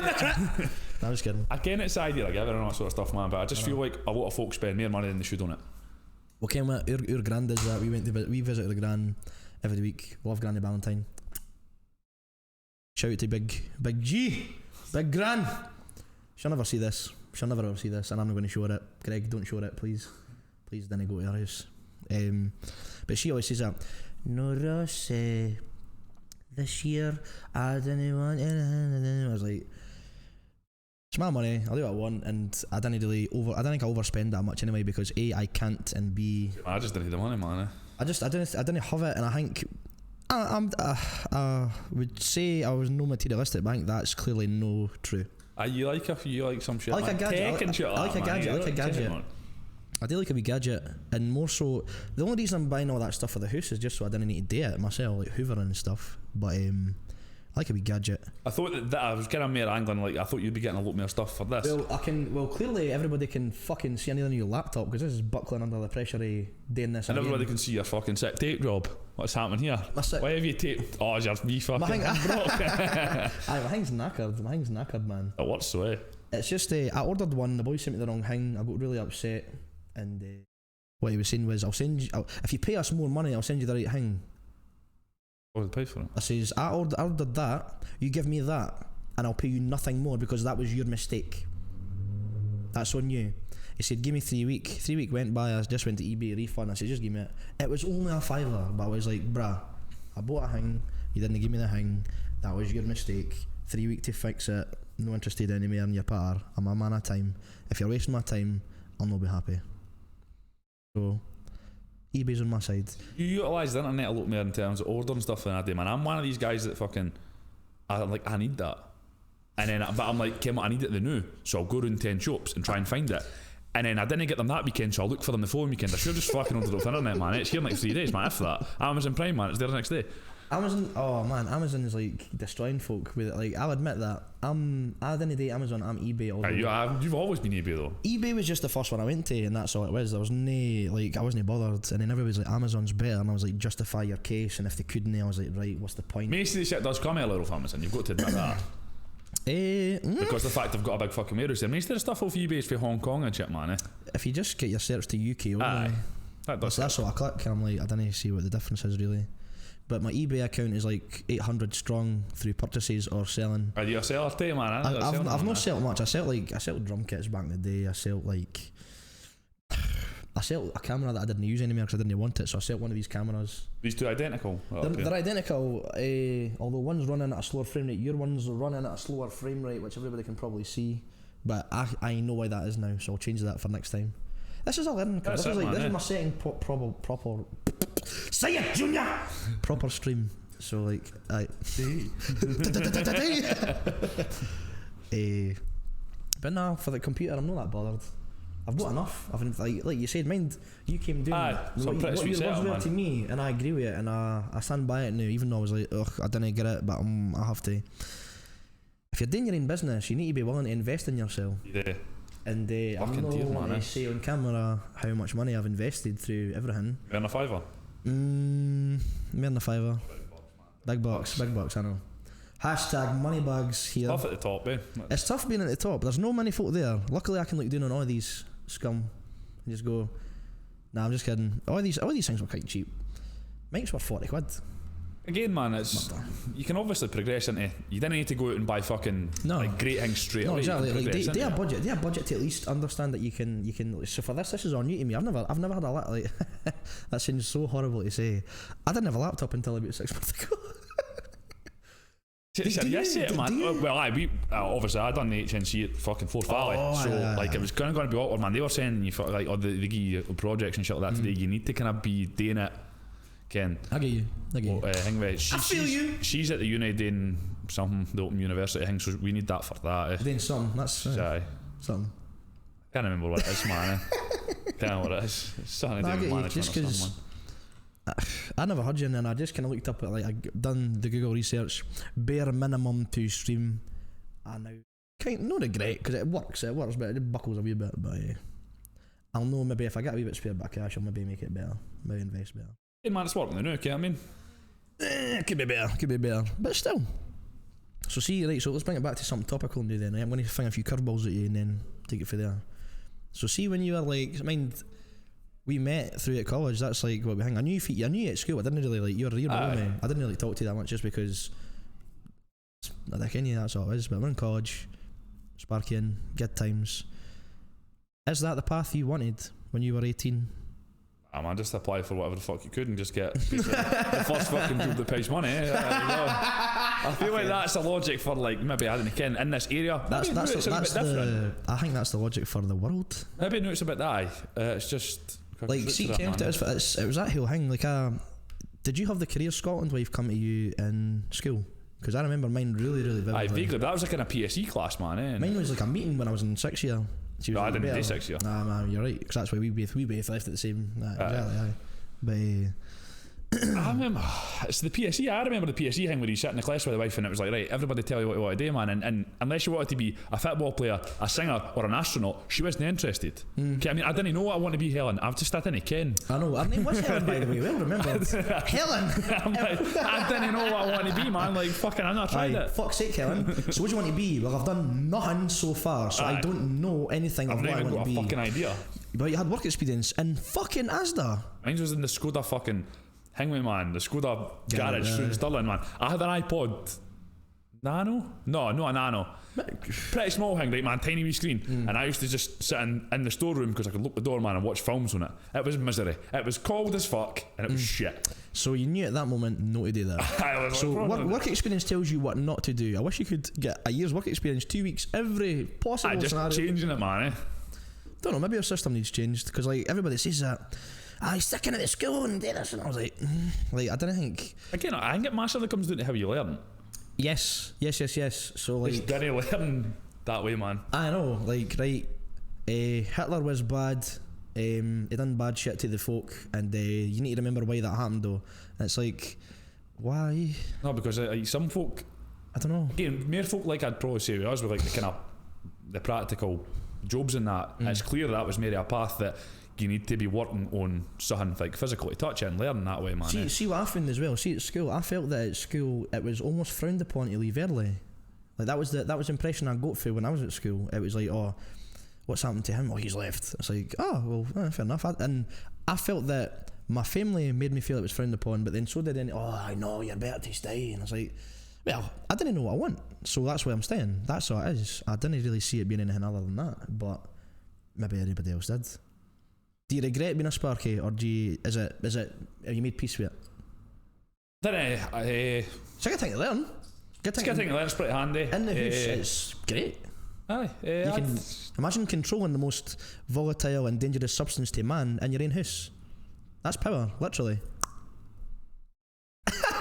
No, I'm just kidding. Again, it's the idea like everyone and that sort of stuff, man. But I just feel like a lot of folks spend more money than they should on it. Well, Ken, our grand does that. We visit the gran every week. Love Granny Valentine. Shout out to Big G, Big Gran. She'll never see this. She'll never ever see this, and I'm not going to show her it. Greg, don't show her it, please. Please don't go to her house. But she always says that. No Ross, this year I didn't want anything. I was like, it's my money. I'll do what I want, and I didn't think I overspend that much anyway because A, I can't, and B, I just didn't need the money, man. I didn't have it, and I think I would say I was no materialistic, but I think that's clearly no true. You like some shit. I like a gadget. Tech and shit I like a gadget. I like a gadget. I do like a wee gadget, and more so, the only reason I'm buying all that stuff for the house is just so I didn't need to do it myself, like hoovering and stuff. But I like a wee gadget. I thought that I was kind of more angling, like I thought you'd be getting a lot more stuff for this. Well, clearly everybody can fucking see anything on your laptop because this is buckling under the pressure of doing this. And everybody can see your fucking sick tape job. What's happening here? Why have you taped? Oh, is your wee fucking broke? Aye, my thing's knackered, man. It works so. It's just I ordered one. The boy sent me the wrong thing. I got really upset, and what he was saying was, if you pay us more money, I'll send you the right thing. What did I pay for it? I says, I ordered that, you give me that, and I'll pay you nothing more because that was your mistake. That's on you. He said, give me 3 weeks. 3 weeks went by, I just went to eBay refund. I said, just give me it. It was only a $5, but I was like, bruh, I bought a thing, you didn't give me the thing, that was your mistake. 3 weeks to fix it, no interested anymore in your power. I'm a man of time. If you're wasting my time, I'll not be happy. So eBay's on my side. You utilise the internet a lot more in terms of ordering stuff than I do, man. I'm one of these guys that fucking I need that, and then but I'm like, Kim, I need it the new, so I'll go around 10 shops and try and find it, and then I didn't get them that weekend, so I'll look for them the following weekend. I should just fucking ordered it off the internet, man. It's here in like 3 days, man. If that, Amazon Prime, man, it's there the next day. Amazon is like destroying folk with it. Like, I'll admit that. I didn't date Amazon, I'm eBay. You've always been eBay though. eBay was just the first one I went to, and that's all it was. There was I wasn't bothered, and then everybody was like, Amazon's better, and I was like, justify your case, and if they couldn't, I was like, right, what's the point? Most of the shit does come earlier off Amazon, you've got to admit that. Because the fact they've got a big fucking warehouse there. Most of the stuff off eBay is for Hong Kong and shit, man. If you just get your search to UK only, that's what I click, and I'm like, I don't see what the difference is really. But my eBay account is like 800 strong through purchases or selling. Are you a seller too, man? I've not sold much. I sold drum kits back in the day. I sold a camera that I didn't use anymore because I didn't want it. So I sold one of these cameras. These two identical? They're identical, although one's running at a slower frame rate. Your one's running at a slower frame rate, which everybody can probably see. But I know why that is now, so I'll change that for next time. This is a learning curve. This is my setting proper. Say it, Junior. Proper stream. So like, but no, for the computer, I'm not that bothered. I've got enough. Like you said, mind you came down. What you love to me, and I agree with it, and I stand by it now. Even though I was like, ugh, I didn't get it, but I have to. If you're doing your own business, you need to be willing to invest in yourself. Yeah. And I'm not going to say on camera how much money I've invested through everything. Earn a $5? Me and the $5. Big box, I know. Hashtag moneybags here. Tough at the top, eh? It's tough being at the top. There's no many folk there. Luckily I can look down on all these scum and just go, nah, I'm just kidding. All these things were quite cheap. Mics were 40 quid. Again, man, it's you can obviously progress into. You didn't need to go out and buy fucking like great things straight away. No, exactly. Like they have budget. They have budget to at least understand that you can. So for this is on new to me. I've never had a laptop. Like that seems so horrible to say. I didn't have a laptop until about 6 months ago. Man. Obviously I done the HNC at fucking Forth Valley, it was kind of be awkward, man. They were saying you like they give you projects and shit like that today. You need to kind of be doing it. Ken, I get you. I feel you. She's at the uni doing something, the Open University thing, so we need that for that. Doing something, that's something. Can't remember what it is, man. Can't remember what it is. It's something to do with management or something. I never heard you, and then I just kind of looked up at I done the Google research, bare minimum to stream, and now no regret because it works, but it buckles a wee bit. But I'll know maybe if I get a wee bit spare back cash, I'll maybe make it better, maybe invest better. Hey man, it's working now, okay? I mean, could be better, but still, So see, right, so let's bring it back to something topical now then, right? I'm going to fling a few curveballs at you and then take it from there. So see, when you were like, mind, we met through at college, that's like what we hang. I knew you at school, I didn't really like, you were here below me. I didn't really talk to you that much just because I think that's all it is, but we're in college, sparking, good times. Is that the path you wanted when you were 18? Man, just apply for whatever the fuck you could and just get the first fucking job that pays money. I feel like that's the logic for like maybe I don't know in this area. I think that's the logic for the world. Maybe no, it's a bit that. It's just like see, Kent, it was that whole thing. Like, did you have the Career Scotland wave come to you in school? Because I remember mine really vividly. Aye, vaguely. That was like in a PSE class, man. Eh? Mine was like a meeting when I was in 6th year. No, I didn't do 6th year. Nah, man, you're right. Because that's why we both left at the same. Exactly. Aye. But I remember it's the PSE. I remember the PSE thing where you sat in the class with the wife and it was like, right, everybody tell you what you want to do, man. And unless you wanted to be a football player, a singer, or an astronaut, she wasn't interested. Okay, I mean, I didn't know what I want to be, Helen. I didn't ken. I know. Her name was Helen, by the way. Well remembered. Helen. I didn't know what I want to be, man. Like fucking, I'm not trying it. Fuck's sake, Helen. So what do you want to be? Well, I've done nothing so far, so I don't know anything of what I want to be. I've never got a fucking idea. But you had work experience in fucking Asda. Mine was in the Skoda fucking. Hang with man, the Skoda garage through in Stirling, man. I had an iPod Nano? No, not a Nano. Pretty small thing, right, man, tiny wee screen. And I used to just sit in the storeroom because I could look the door, man, and watch films on it. It was misery. It was cold as fuck, and it was shit. So you knew at that moment not to do that. So work experience tells you what not to do. I wish you could get a year's work experience, 2 weeks, every possible scenario. Just changing it, man. Don't know, maybe our system needs changed because like everybody says that. I sticking at the school and do this, and I was like I didn't think. Again, I think it massively comes down to how you learn. Yes. So like, just didn't learn that way, man. I know, like right. Hitler was bad. He done bad shit to the folk, and you need to remember why that happened though. And it's like, why? No, because some folk, I don't know. Again, more folk like I'd probably say with us were like the kind of the practical jobs in that. And it's clear that was maybe a path that you need to be working on something like physical to touch it and learn that way, man. See what I found as well. See at school, I felt that at school it was almost frowned upon to leave early. Like that was the impression I got for when I was at school. It was like, oh, what's happened to him? Oh, he's left. It's like, oh well, fair enough. And I felt that my family made me feel it was frowned upon, but then so did any. Oh, I know you're better to stay. And I was like, well, I didn't know what I want, so that's why I'm staying. That's what it is. I didn't really see it being anything other than that, but maybe everybody else did. Do you regret being a Sparky, or have you made peace with it? It's a good thing to learn. It's a good thing to learn, it's pretty handy. In the house, it's great. Aye. You can imagine controlling the most volatile and dangerous substance to man in your own house. That's power, literally.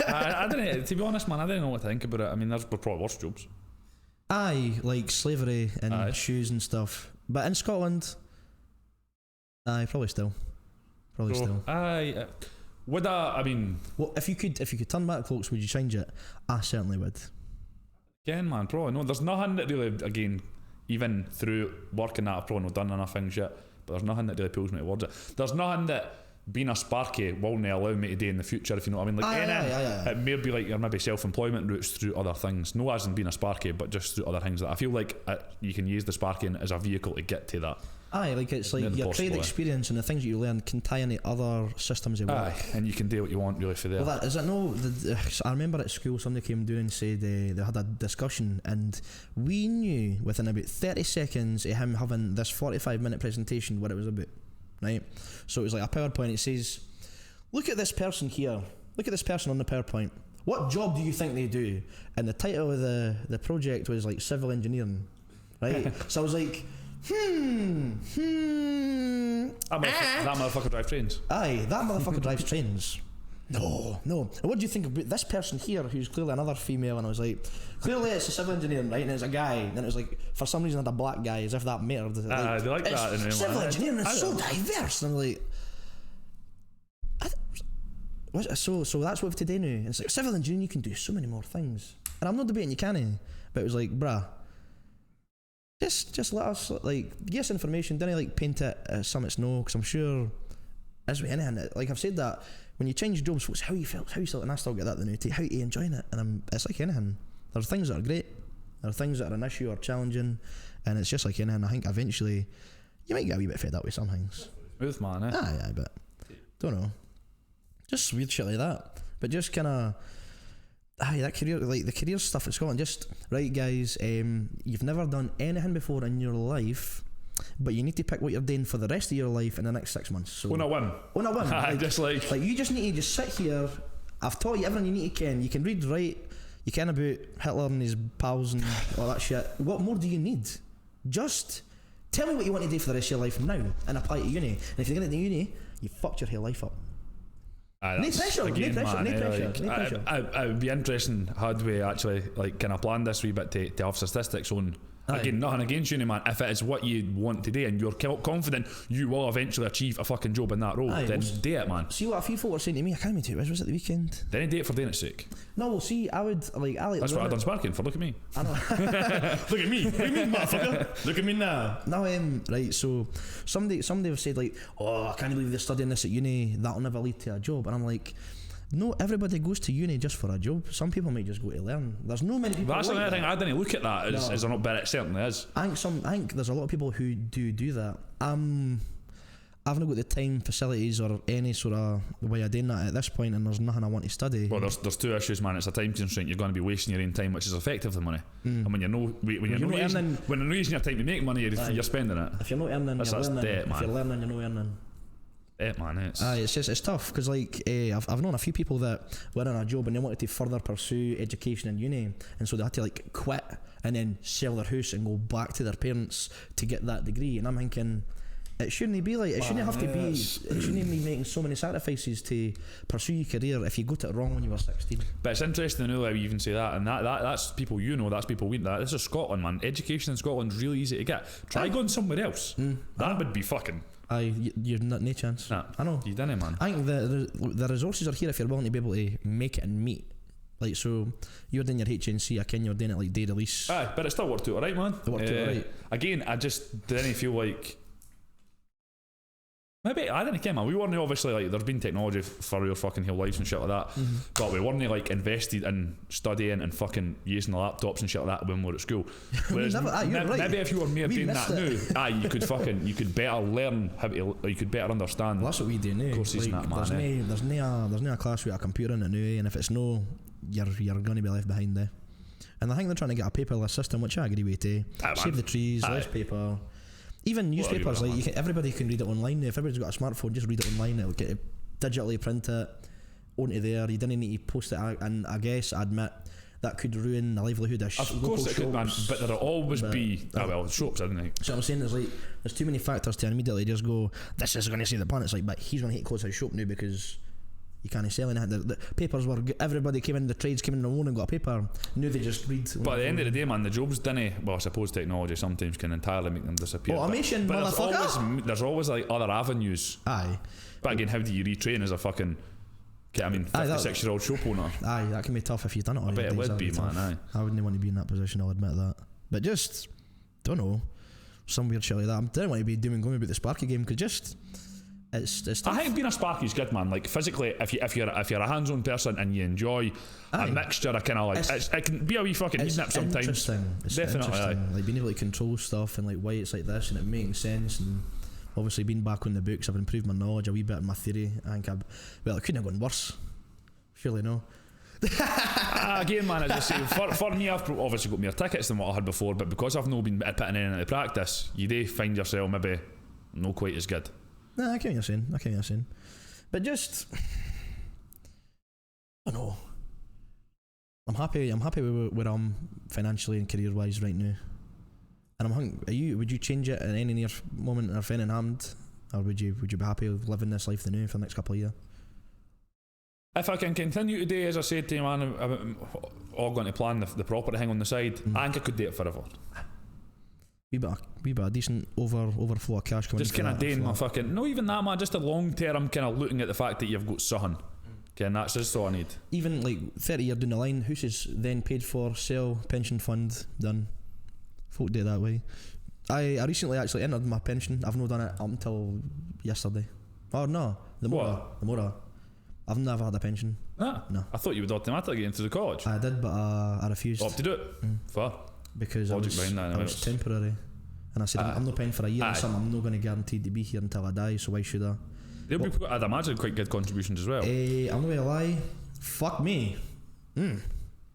I don't know, to be honest, man, I don't know what to think about it. I mean, there's probably worse jobs. Aye, like slavery and shoes and stuff. But in Scotland, aye, probably still. Aye. Would I mean... Well, if you could turn back clocks, would you change it? I certainly would. Again, man, probably no. There's nothing that really, again, even through working that, I've probably not done enough things yet, but there's nothing that really pulls me towards it. There's nothing that being a Sparky will not allow me to do in the future, if you know what I mean. Like, it may be like your maybe self-employment routes through other things. No as in being a Sparky, but just through other things that I feel like you can use the Sparky as a vehicle to get to that. Aye, like it's like your trade experience and the things that you learn can tie into other systems of work. Aye, and you can do what you want really for there. Well, I remember at school somebody came down and said they had a discussion, and we knew within about 30 seconds of him having this 45-minute presentation what it was about, right? So it was like a PowerPoint. It says, look at this person here, look at this person on the PowerPoint, what job do you think they do? And the title of the project was like civil engineering, right? So I was like, that motherfucker drives trains. Aye, that motherfucker drives trains. No. And what do you think about this person here who's clearly another female? And I was like, clearly it's a civil engineering, right? And it's a guy. And it was like, for some reason, had a black guy, as if that mattered. They like that in civil engineering is so diverse. And I'm like, so that's what today now. And it's like, civil engineering, you can do so many more things. And I'm not debating you can't, but it was like, bruh, just let us, like, give us information. Didn't like paint it as something it's no, because I'm sure as with anything, like I've said that when you change jobs, it's how you felt, and I still get that the new how you enjoying it, and it's like anything. There's things that are great, there are things that are an issue or challenging, and it's just like anything. I think eventually you might get a wee bit fed up with some things. Smooth man, eh? Aye, but don't know, just weird shit like that. But just kind of, that career, like the career stuff at Scotland. Just right, guys. You've never done anything before in your life, but you need to pick what you're doing for the rest of your life in the next 6 months. So, Win a win. win. Like, Just like you just need to just sit here. I've taught you everything you need to ken. You can read, write. You ken about Hitler and his pals and all that shit. What more do you need? Just tell me what you want to do for the rest of your life now and apply it to uni. And if you're going to uni, you fucked your whole life up. No pressure, again, no pressure, man, no pressure, like, no pressure. I would be interesting had we actually like kind of planned this wee bit to have statistics on. Aye. Again, nothing against uni, man. If it is what you want to do and you're confident you will eventually achieve a fucking job in that role, Aye, then well, do it, man. See what a few folk were saying to me. I can't even tell you, was it the weekend? Then you do it for doing its sake. No, well, see, I would like. That's what I done sparking for. Look at me. I know. Look at me. Look at me, motherfucker. Look at me now. No, right. So somebody have said like, oh, I can't believe they're studying this at uni. That'll never lead to a job. And I'm like, no, everybody goes to uni just for a job. Some people might just go to learn. There's no many people. That's like another that. thing. I didn't look at that as, No. as or not, but it certainly is. I think there's a lot of people who do that. I've not got the time, facilities, or any sort of way of doing that at this point, and there's nothing I want to study. Well, there's two issues, man. It's a time constraint. You're going to be wasting your own time, which is effectively money. And when you're not using your time to make money, you're spending it. If you're not earning, That's you're learning. debt, If man. you're learning, you're not earning. Man, it's It's tough because I've known a few people that were in a job and they wanted to further pursue education in uni, and so they had to like quit and then sell their house and go back to their parents to get that degree. And I'm thinking, it shouldn't be like, it shouldn't have to be, it shouldn't be making so many sacrifices to pursue your career if you got it wrong when you were 16. But it's interesting to know how you even say that, and that's people that's people we that. This is Scotland, man. Education in Scotland's really easy to get. Try going somewhere else. That would be fucking. You're not no chance. Nah, I know. You didn't, man. I think the resources are here if you're willing to be able to make it and meet. Like, so you're doing your HNC, I ken you're doing it like day release. Aye, but it still worked out alright, man. It worked out alright. Again, I just didn't feel like. Maybe I didn't care, man. We weren't obviously like there's been technology for your fucking whole lives and shit like that, but we weren't like invested in studying and fucking using the laptops and shit like that when we were at school. Whereas you're right. maybe if you were more We doing missed that now, you could better learn how to, you could better understand. Well, that's what we do now. Courses and that, man, There's no a class with a computer in it now, and if it's no, you're going to be left behind there. And I think they're trying to get a paperless system, which I agree with. Save the trees, less paper. Even newspapers, like everybody can read it online now. If everybody's got a smartphone, just read it online. It'll get it digitally, print it onto there. You didn't need to post it. And I guess I admit that could ruin the livelihood of Of course it could, man. But there'll always be shops, isn't it? So I'm saying there's too many factors to immediately just go, this is going to save the planet. It's like, but he's going to hate to close his shop now because you can't sell anything. The papers were, everybody came in, the trades came in the morning and got a paper. Now they just read. But at the end of the day, man, the jobs didn't. Well, I suppose technology sometimes can entirely make them disappear. Automation, but motherfucker. There's always like other avenues. Aye. But again, how do you retrain as a fucking 56-year-old shop owner? Aye, that can be tough if you've done it all. I bet it would be, man. Aye. I wouldn't want to be in that position, I'll admit that. But just, don't know, some weird shit like that. I don't want to be doom and gloom about the Sparky game because just, it's tough. I think being a Sparky's good, man. Like physically, if you're a hands-on person and you enjoy a mixture of kind of like it can be a wee fucking heat nip sometimes. It's Definitely, interesting. Like being able to control stuff and like why it's like this and it making sense, and obviously being back on the books, I've improved my knowledge a wee bit in my theory. I think it couldn't have gone worse. Surely no. Again, man, as I say, for me, I've obviously got more tickets than what I had before, but because I've not been putting any into practice, you do find yourself maybe not quite as good. Nah, I get what you're saying. But just, I don't know. I'm happy with where I'm financially and career wise right now. And would you change it at any near moment if anything happened? Or would you be happy with living this life now for the next couple of years? If I can continue today, as I said to you, man, I'm all going to plan the property thing on the side. I think I could do it forever. Wee bit of decent overflow of cash coming. Just kind of doing my fucking, no, even that, man. Just a long term kind of looking at the fact that you've got something. Okay, and that's just all I need. Even like 30 years down the line, house is then paid for, sell, pension fund done. Folk do it that way. I recently actually entered my pension. I've not done it up until yesterday. Oh no, the Mora. I've never had a pension. Ah, No. I thought you would automatically get into the college. I did, but I refused Opted out. Fair. because I Logic was, behind that, I anyway, was it's- temporary. And I said, I'm not paying for a year Aye. or something. I'm not going to guarantee to be here until I die, so why should I? They'll be, I'd imagine, quite good contributions as well. I'm not going to lie. Fuck me.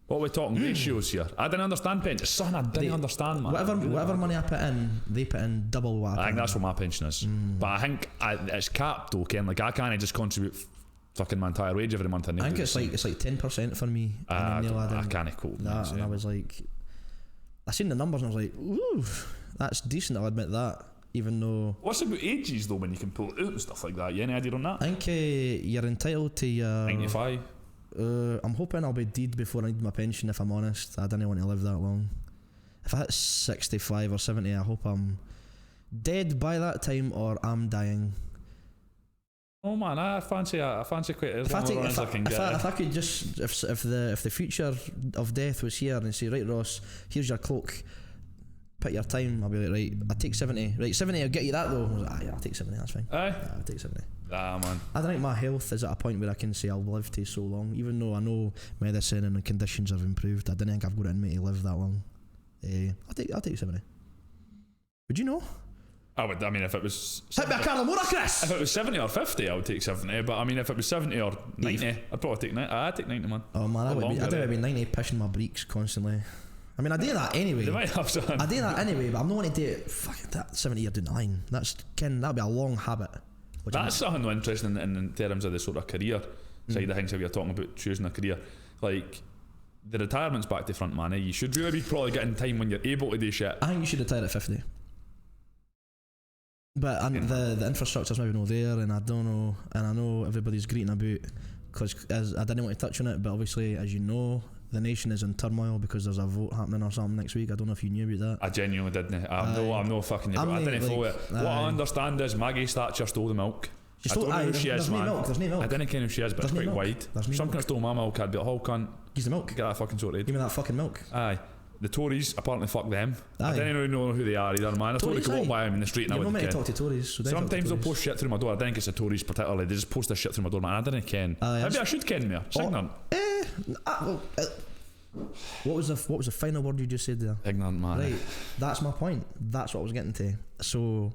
What are we talking ratios here? I didn't understand pensions. Son, I didn't They- understand, man. Whatever money I put in, they put in double what I I put think in. that's what my pension is. But I think it's capped though, Ken. Like I can't just contribute fucking my entire wage every month. I think it's like 10% for me. I and then they'll add in can't cope. that, and I was like, I seen the numbers and I was like, ooh, that's decent. I'll admit that. Even though What's about ages though when you can pull it out and stuff like that? You any idea on that? I think you're entitled to 95. I'm hoping I'll be dead before I need my pension. If I'm honest, I don't want to live that long. If I hit 65 or 70, I hope I'm dead by that time or I'm dying. Oh man, I fancy quite as long a run as I can get. If I could just, if the future of death was here and say, right, Ross, here's your cloak, pick your time, I'll be like, right, I take 70. Right, 70, I'll get you that though. I was like, yeah, I'll take 70, that's fine. Aye. Yeah, I'll take 70. Ah man. I don't think my health is at a point where I can say I'll live to so long, even though I know medicine and the conditions have improved. I don't think I've got it in me to live that long. I'll take 70. Would you know? I would. I mean, if it was Hit me a Carlamora, Chris! if it was 70 or 50, I would take 70. But I mean, if it was 70 or 90, I'd probably take 90. I'd take 90, man. Oh man, A longer, I'd be 90 pushing my brakes constantly. I mean, I do that anyway. They might have some. I do that anyway, but I'm not going to do it. Fuck that 70 year down the line. That'd be a long habit. Which That's something interesting in terms of the sort of career side of things. If you're talking about choosing a career, like the retirement's back to front, man. You should really be probably getting time when you're able to do shit. I think you should retire at 50. But the infrastructure's maybe not there, and I don't know, and I know everybody's greeting about, because I didn't want to touch on it, but obviously, as you know, the nation is in turmoil because there's a vote happening or something next week. I don't know if you knew about that. I genuinely didn't. I'm no fucking. I didn't follow it. What I understand is Maggie Thatcher stole the milk. I don't know who she is, man. There's no milk. I didn't know who she is, but it's quite wide. Something stole my milk. I'd be like, oh, cunt, Use the milk. get that fucking sorted. Give me that fucking milk. Aye. The Tories, apparently fuck them. I Aye. didn't really know who they are either, man. I totally Tories, could walk aye. by them in the street and I You're not wouldn't meant to care. talk to Tories. So don't talk to Sometimes they'll Tories. post shit through my door. I don't think it's the Tories particularly. They just post their shit through my door, man. I didn't ken. Aye, Maybe I should ken more. Ignorant. What was the final word you just said there? Ignorant, man. Right, that's my point. That's what I was getting to. So,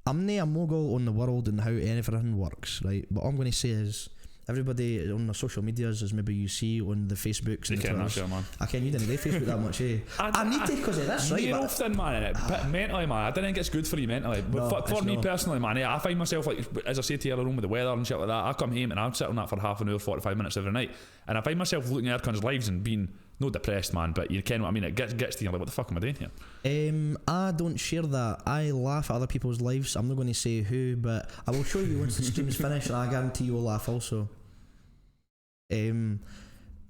I'm not a mogul on the world and how everything works, right? But all I'm going to say is, everybody on the social medias, as maybe you see on the Facebooks They and the ken that Twitters. shit, man. I can't need any day Facebook that much, eh? I need to because of this, right? Near But often, man, but mentally, man, I don't think it's good for you mentally. But No, for it's me not. personally, man, I find myself, like, as I say to you earlier on with the weather and shit like that, I come home and I'd sit on that for half an hour, 45 minutes every night, and I find myself looking at everyone's lives and being no depressed, man, but you ken what I mean. It gets to you, like, what the fuck am I doing here? I don't share that. I laugh at other people's lives. I'm not going to say who, but I will show you once the stream's finished, and I guarantee you will laugh also.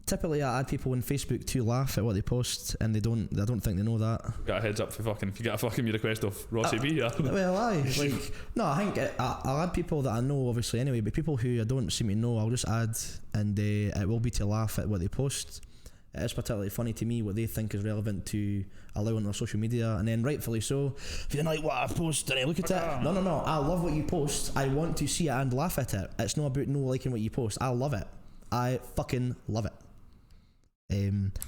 Typically I add people on Facebook to laugh at what they post, and I don't think they know that. Got a heads up for fucking, if you get a fucking request of Rossi B here. Well, no, I think I'll add people that I know obviously anyway, but people who I don't seem to know, I'll just add, and it will be to laugh at what they post. It is particularly funny to me what they think is relevant to allow on their social media, and then rightfully so. If you don't like what I post, then look at it. No, I love what you post. I want to see it and laugh at it. It's not about no liking what you post. I love it. I fucking love it.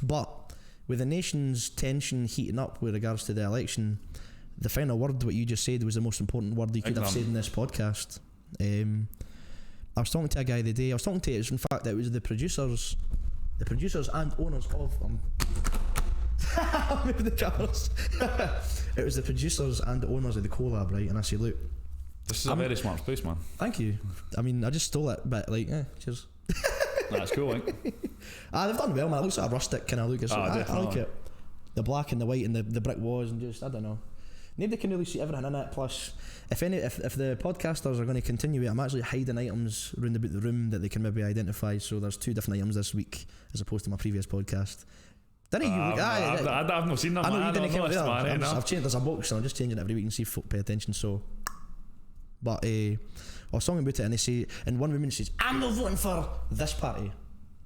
But with the nation's tension heating up with regards to the election, the final word, what you just said, was the most important word you could have said in this podcast. I was talking to a guy the day. I was talking to it. In fact, it was the producers and owners of. Maybe the cameras. It was the producers and the owners of the collab, right? And I said, look, This is a very smart place, man. thank you. I mean, I just stole it, but like, cheers. That's cool, like. They've done well, man. It looks like a rustic kind of look. I like definitely. it. The black and the white and the brick walls, and just, I don't know. Nobody can really see everything in it. Plus, if the podcasters are going to continue it, I'm actually hiding items around about the room that they can maybe identify. So there's 2 different items this week as opposed to my previous podcast. Didn't you? I've not seen them. I know you didn't come there. Man, I've changed. There's a box, and I'm just changing it every week and see if folk pay attention. So, but I was talking about it, and they say, in one woman says, "I'm not voting for this party."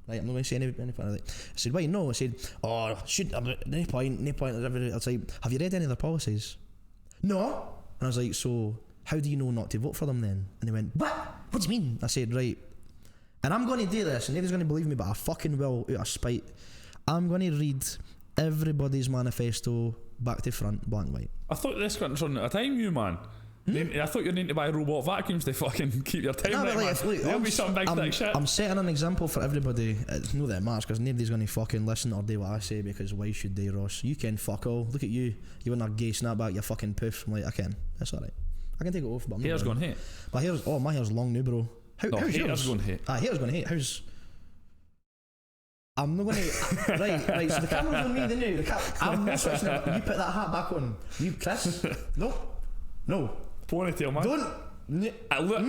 Right, I'm not going to say any party. I said, "Why no?" I said, "Oh, should no point. I was like, have you read any of their policies?" No. And I was like, "So how do you know not to vote for them then?" And they went, "What? What do you mean?" I said, "Right, And I'm going to do this, and nobody's going to believe me, but I fucking will out of spite. I'm going to read everybody's manifesto back to front, black and white. I thought this got on a time, you man. I thought you were need to buy robot vacuums to fucking keep your time right, man. There'll be some big thick shit. I'm setting an example for everybody. It's not that it matters because nobody's going to fucking listen or do what I say because why should they, Ross? You can fuck all. Look at you. You want a gay snapback, you fucking poof. I'm like, I can. That's alright. I can take it off, but I'm Hair's not going hate. My hair's long now, bro. No, how's hair's yours? going hate. Hair's going hate. How's... I'm not going to... right, so the camera's on me the new. I'm not switching it. You put that hat back on. You, Chris? No. Ponytail, man. Don't... Look,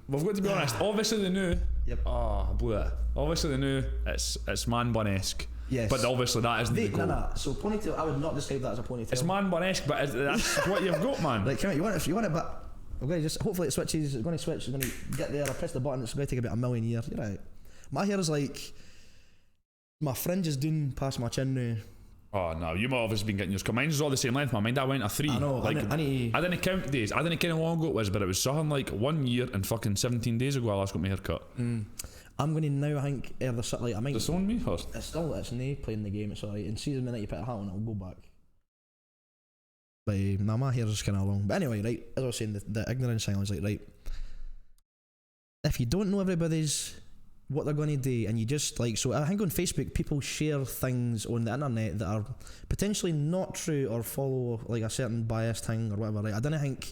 we've got to be honest. Obviously the new... Yep. Oh, I blew it. Obviously the new, it's man bun-esque. Yes. But obviously that isn't the goal. No. So ponytail, I would not describe that as a ponytail. It's man bun-esque, but that's what you've got, man. Like, come on, if you want it, but... Okay, just hopefully it switches. It's going to switch. It's going to get there. I press the button. It's going to take about a million years. You're right. My hair is like my fringe is down past my chin now. Oh no, you've obviously been getting yours. Mine's all the same length, man. Mine I went a 3. I know. Like, I didn't count days. I didn't count how long ago it was, but it was something like 1 year and fucking 17 days ago I last got my hair cut. I'm going to now. I think like I might. Does someone me first? It's no playing the game. It's alright. In season minute you put a hat on, I'll go back. But nah, my hair's just kind of long. But anyway, right, as I was saying, the ignorant silence, like, right, if you don't know everybody's what they're going to do, and you just like, so I think on Facebook people share things on the internet that are potentially not true or follow like a certain biased thing or whatever, right? I don't think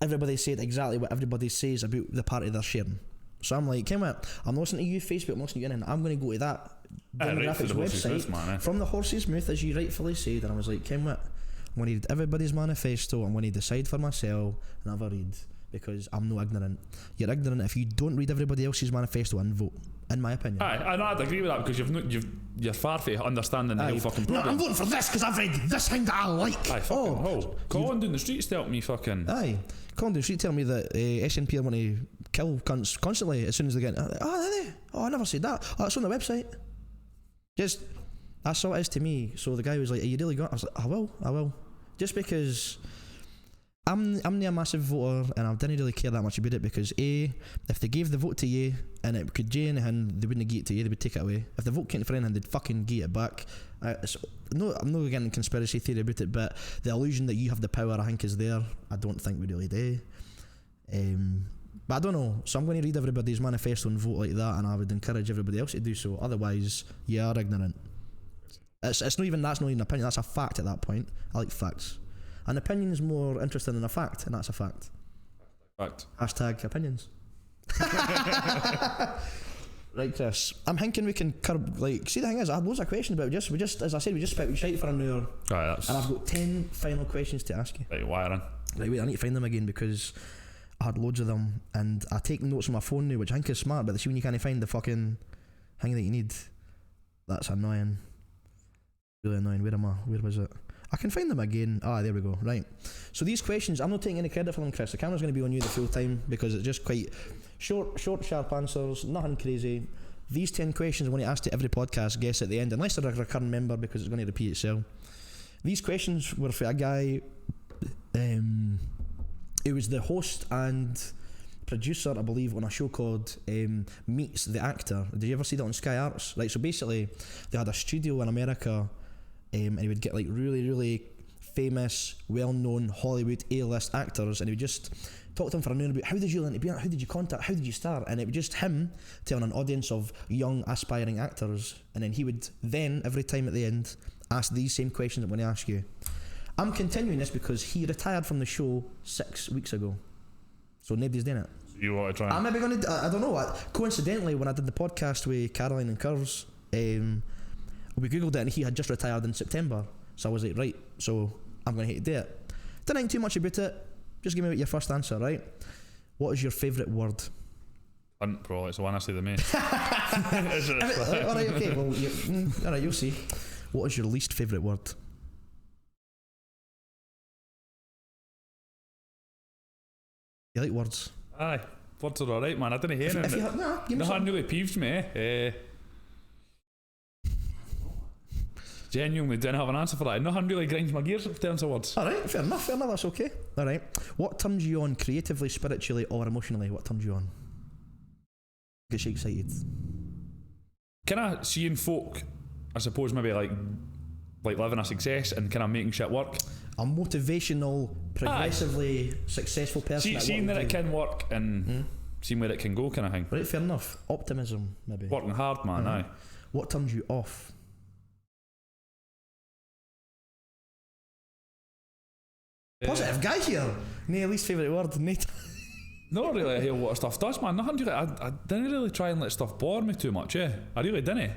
everybody said exactly what everybody says about the party they're sharing. So I'm like, come on, I'm not listening to you Facebook, I'm listening to you, and I'm going to go to that demographics website mouth, from the horse's mouth, as you rightfully said, and I was like, come on, I'm going to read everybody's manifesto, I'm going to decide for myself and have a read, because I'm no ignorant. You're ignorant if you don't read everybody else's manifesto and vote, in my opinion. I'd agree with that, because you're far from understanding the whole fucking No, program. I'm voting for this because I've read this thing that I like. Aye, fucking Colin down the streets tell me fucking... Aye, Colin down the street tell me that SNP are going to kill cunts constantly as soon as they get... I never said that. Oh, it's on the website. Just, that's all it is to me. So the guy was like, are you really going? I was like, I will. Just because I'm not a massive voter and I didn't really care that much about it, because if they gave the vote to you and it could J in the hand, they wouldn't give it to you, they would take it away. If the vote came for anything, they'd fucking give it back. I'm not getting conspiracy theory about it, but the illusion that you have the power, I think, is there. I don't think we really do. But I don't know, so I'm going to read everybody's manifesto and vote like that, and I would encourage everybody else to do so. Otherwise, you are ignorant. That's not even an opinion, that's a fact at that point. I like facts. An opinion is more interesting than a fact, and that's a fact. Hashtag opinions. Right, Chris, I'm thinking we can curb, like, see, the thing is, I had loads of questions, but we just as I said, we just spoke shite for an hour. Right, and I've got 10 final questions to ask you. Right, wiring. Right, wait, I need to find them again because I had loads of them, and I take notes on my phone now, which I think is smart, but see, when you can't find the fucking thing that you need, that's annoying. Really annoying. Where was it? I can find them again. There we go. Right, so these questions, I'm not taking any credit for them, Chris. The camera's going to be on you the full time, because it's just quite short sharp answers, nothing crazy. These 10 questions I want to ask to every podcast guest at the end, unless they're a recurring member, because it's going to repeat itself. These questions were for a guy, it was the host and producer, I believe, on a show called Meets the Actor. Did you ever see that on Sky Arts? Right, so basically they had a studio in America, and he would get like really, really famous, well-known Hollywood A-list actors, and he would just talk to them for an hour about how did you learn to be an, how did you contact, how did you start, and it was just him telling an audience of young aspiring actors, and then he would then every time at the end ask these same questions I'm going to ask you. I'm continuing this because he retired from the show 6 weeks ago, so nobody's done it. You want to try? I'm maybe going to. I don't know. Coincidentally, when I did the podcast with Caroline and Curves, we googled it and he had just retired in September. So I was like, right. So I'm going to hate to do it. Didn't think too much about it. Just give me your first answer, right? What is your favourite word? Hunt, probably. It's the one I say the most. All right. Okay. Well, all right. You'll see. What is your least favourite word? You like words? Aye, words are alright, man. I didn't hear it. Nothing really peeves me. Genuinely didn't have an answer for that. Nothing really grinds my gears in terms of words. Alright, fair enough, that's okay. Alright. What turns you on creatively, spiritually, or emotionally? What turns you on? Gets you excited. Kind of seeing folk, I suppose, maybe like living a success and kind of making shit work. A motivational, progressively successful person. Seeing that it can work and seeing where it can go, kind of thing. Right, fair enough. Optimism, maybe. Working hard, man. Aye. What turns you off? Positive guy here. No, least favourite word, Nate. Not really a whole lot of stuff does, man. Nothing really. I didn't really try and let stuff bore me too much, I really didn't.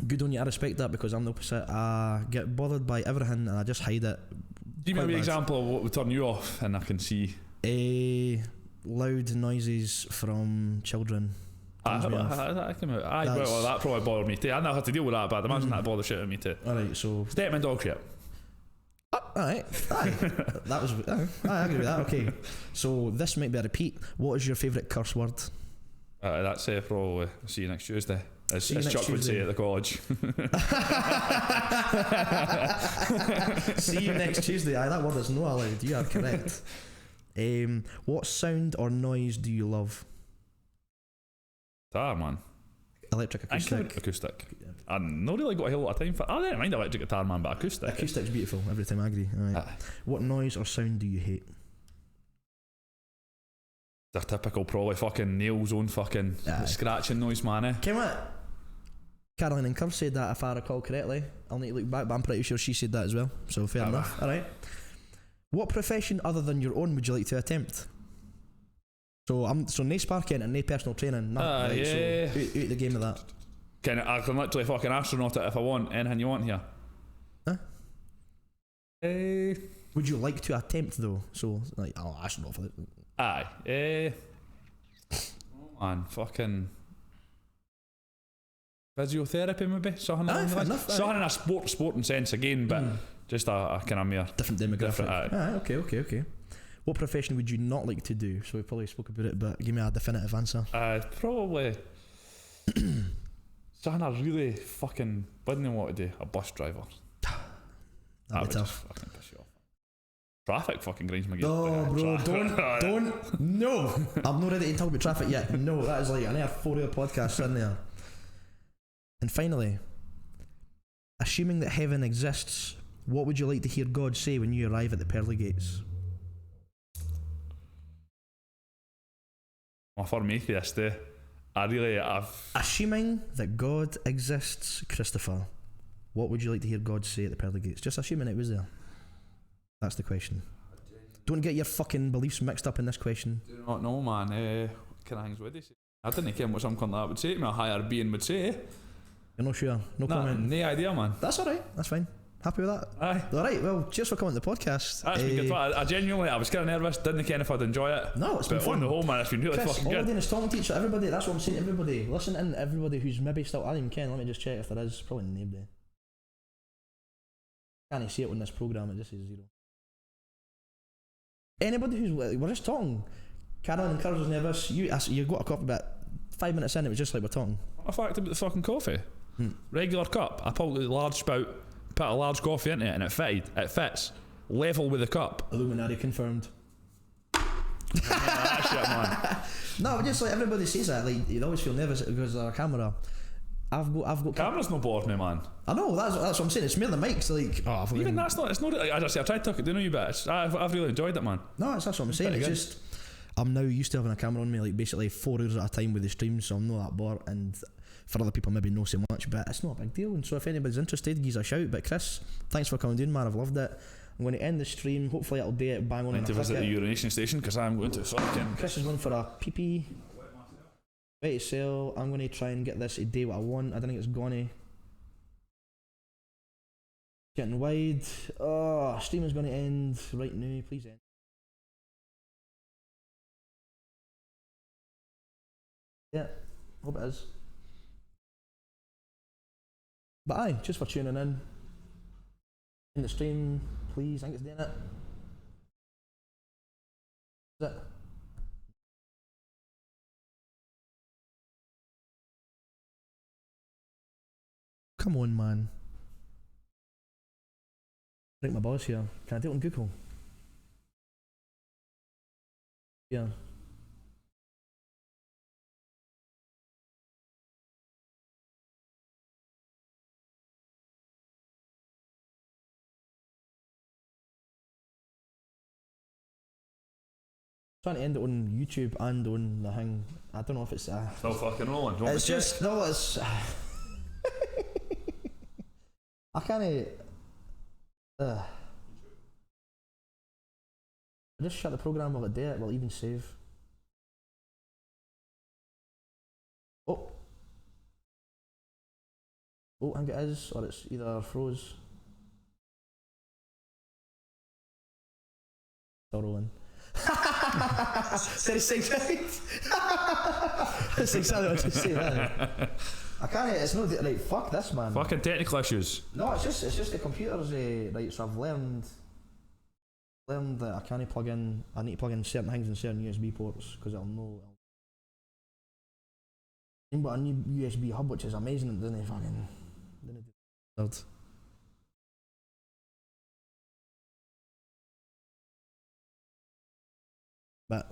Good on you, I respect that because I'm the opposite. I get bothered by everything and I just hide it. Give me an example of what would turn you off and I can see. Loud noises from children. Well, that probably bothered me too. I know how to deal with that, but I imagine that bothers shit out of me too. Alright, so Step and dog shit. alright, aye. That was I agree with that. Okay, so this might be a repeat. What is your favourite curse word? That's probably see you next Tuesday. As See you next Chuck would say Tuesday. at the college. See you next Tuesday. Aye, that word is not allowed. You are correct. What sound or noise do you love? Guitar, man. Electric, acoustic. Acoustic. I'm not really got a whole lot of time for. I don't mind electric guitar, man, but acoustic. Acoustic's beautiful every time. I agree. Alright. What noise or sound do you hate? The typical, probably fucking nail zone, fucking scratching noise, man. Came what? Caroline and Curve said that, if I recall correctly. I'll need to look back, but I'm pretty sure she said that as well. So fair enough. Alright. What profession other than your own would you like to attempt? So no sparking and no personal training. Nothing, right? So out the game of that. I can literally fucking astronaut it if I want. Anything you want here. Huh? Would you like to attempt though? So like, astronaut for it. Aye. Oh man, fucking physiotherapy maybe. Something in a sporting sense again, but just a kind of mere different demographic. Okay. What profession would you not like to do? So we probably spoke about it, but give me a definitive answer. Probably something I really fucking wouldn't want to do. A bus driver. That'd be tough. Fucking piss you off. Traffic fucking grinds my gears. No, bro, don't. No, I'm not ready to talk about traffic yet. No, that is like I need a 4-hour podcast in there. And finally, assuming that heaven exists, what would you like to hear God say when you arrive at the pearly gates? I'm a firm atheist, Assuming that God exists, Christopher, what would you like to hear God say at the pearly gates? Just assuming it was there. That's the question. Don't get your fucking beliefs mixed up in this question. Do not know, man. Kind of things would they say? I didn't care what some cunt like that would say to me. A higher being would say. You're not sure? No comment? No idea, man. That's alright. That's fine. Happy with that? Aye. Alright, well, cheers for coming to the podcast. That's been good. I genuinely, I was kind of nervous. Didn't care if I'd enjoy it. No, it's been but fun. on the whole, man, it's been really Chris, fucking all good. we're doing is talking to each other. Everybody, that's what I'm saying to everybody. Listen in, everybody who's maybe still, I don't even can. Let me just check if there is. Probably nobody. Can't see it on this programme, it just says 0. Anybody who's, we're just talking. Caroline and Curve was nervous. You got a coffee about 5 minutes in, it was just like we're talking. What a fact about the fucking coffee. Regular cup. I pulled a large spout, put a large coffee into it, and it fitted. It fits. Level with the cup. Illuminati confirmed. That shit, man. No, but just like everybody says that, like you always feel nervous because of our camera. I've got Camera's not bored me, man. I know, that's what I'm saying. It's merely the mics, like even that's not. It's not. As I say, I tried to tuck it down a wee bit. I've really enjoyed it, man. No, that's what I'm saying. It's just I'm now used to having a camera on me, like basically 4 hours at a time with the stream, so I'm not that bored. And for other people, maybe know so much, but it's not a big deal. And so if anybody's interested, give us a shout. But Chris, thanks for coming down, man. I've loved it. I'm going to end the stream. Hopefully, it'll do it bang on. I need to visit the urination station because I'm going to fucking. Chris is going for a pee-pee. Way to sell. I'm going to try and get this to do what I want. I don't think it's gonna. Getting wide. Oh, stream is going to end right now. Please end. Yeah, hope it is. But aye, just for tuning in. In the stream, please. I think it's doing it. Is it? Come on, man. Right, my boss here. Can I do it on Google? Yeah. trying to end it on YouTube and on the thing. I don't know if it's. Still fucking rolling. Do you want It's me to just no. It's. I can't. I just shut the program while I do it. Will it even save? Oh. Oh, I think it is, or it's either froze. Still rolling. 36 right. That's exactly what I was just saying. I can't. It's not right. Fuck this, man. Fucking technical issues. No, it's just the computer's right. So I've learned that I can't plug in. I need to plug in certain things in certain USB ports because I'll know. But a new USB hub, which is amazing, it doesn't fucking. Didn't do. But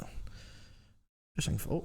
just think. Oh.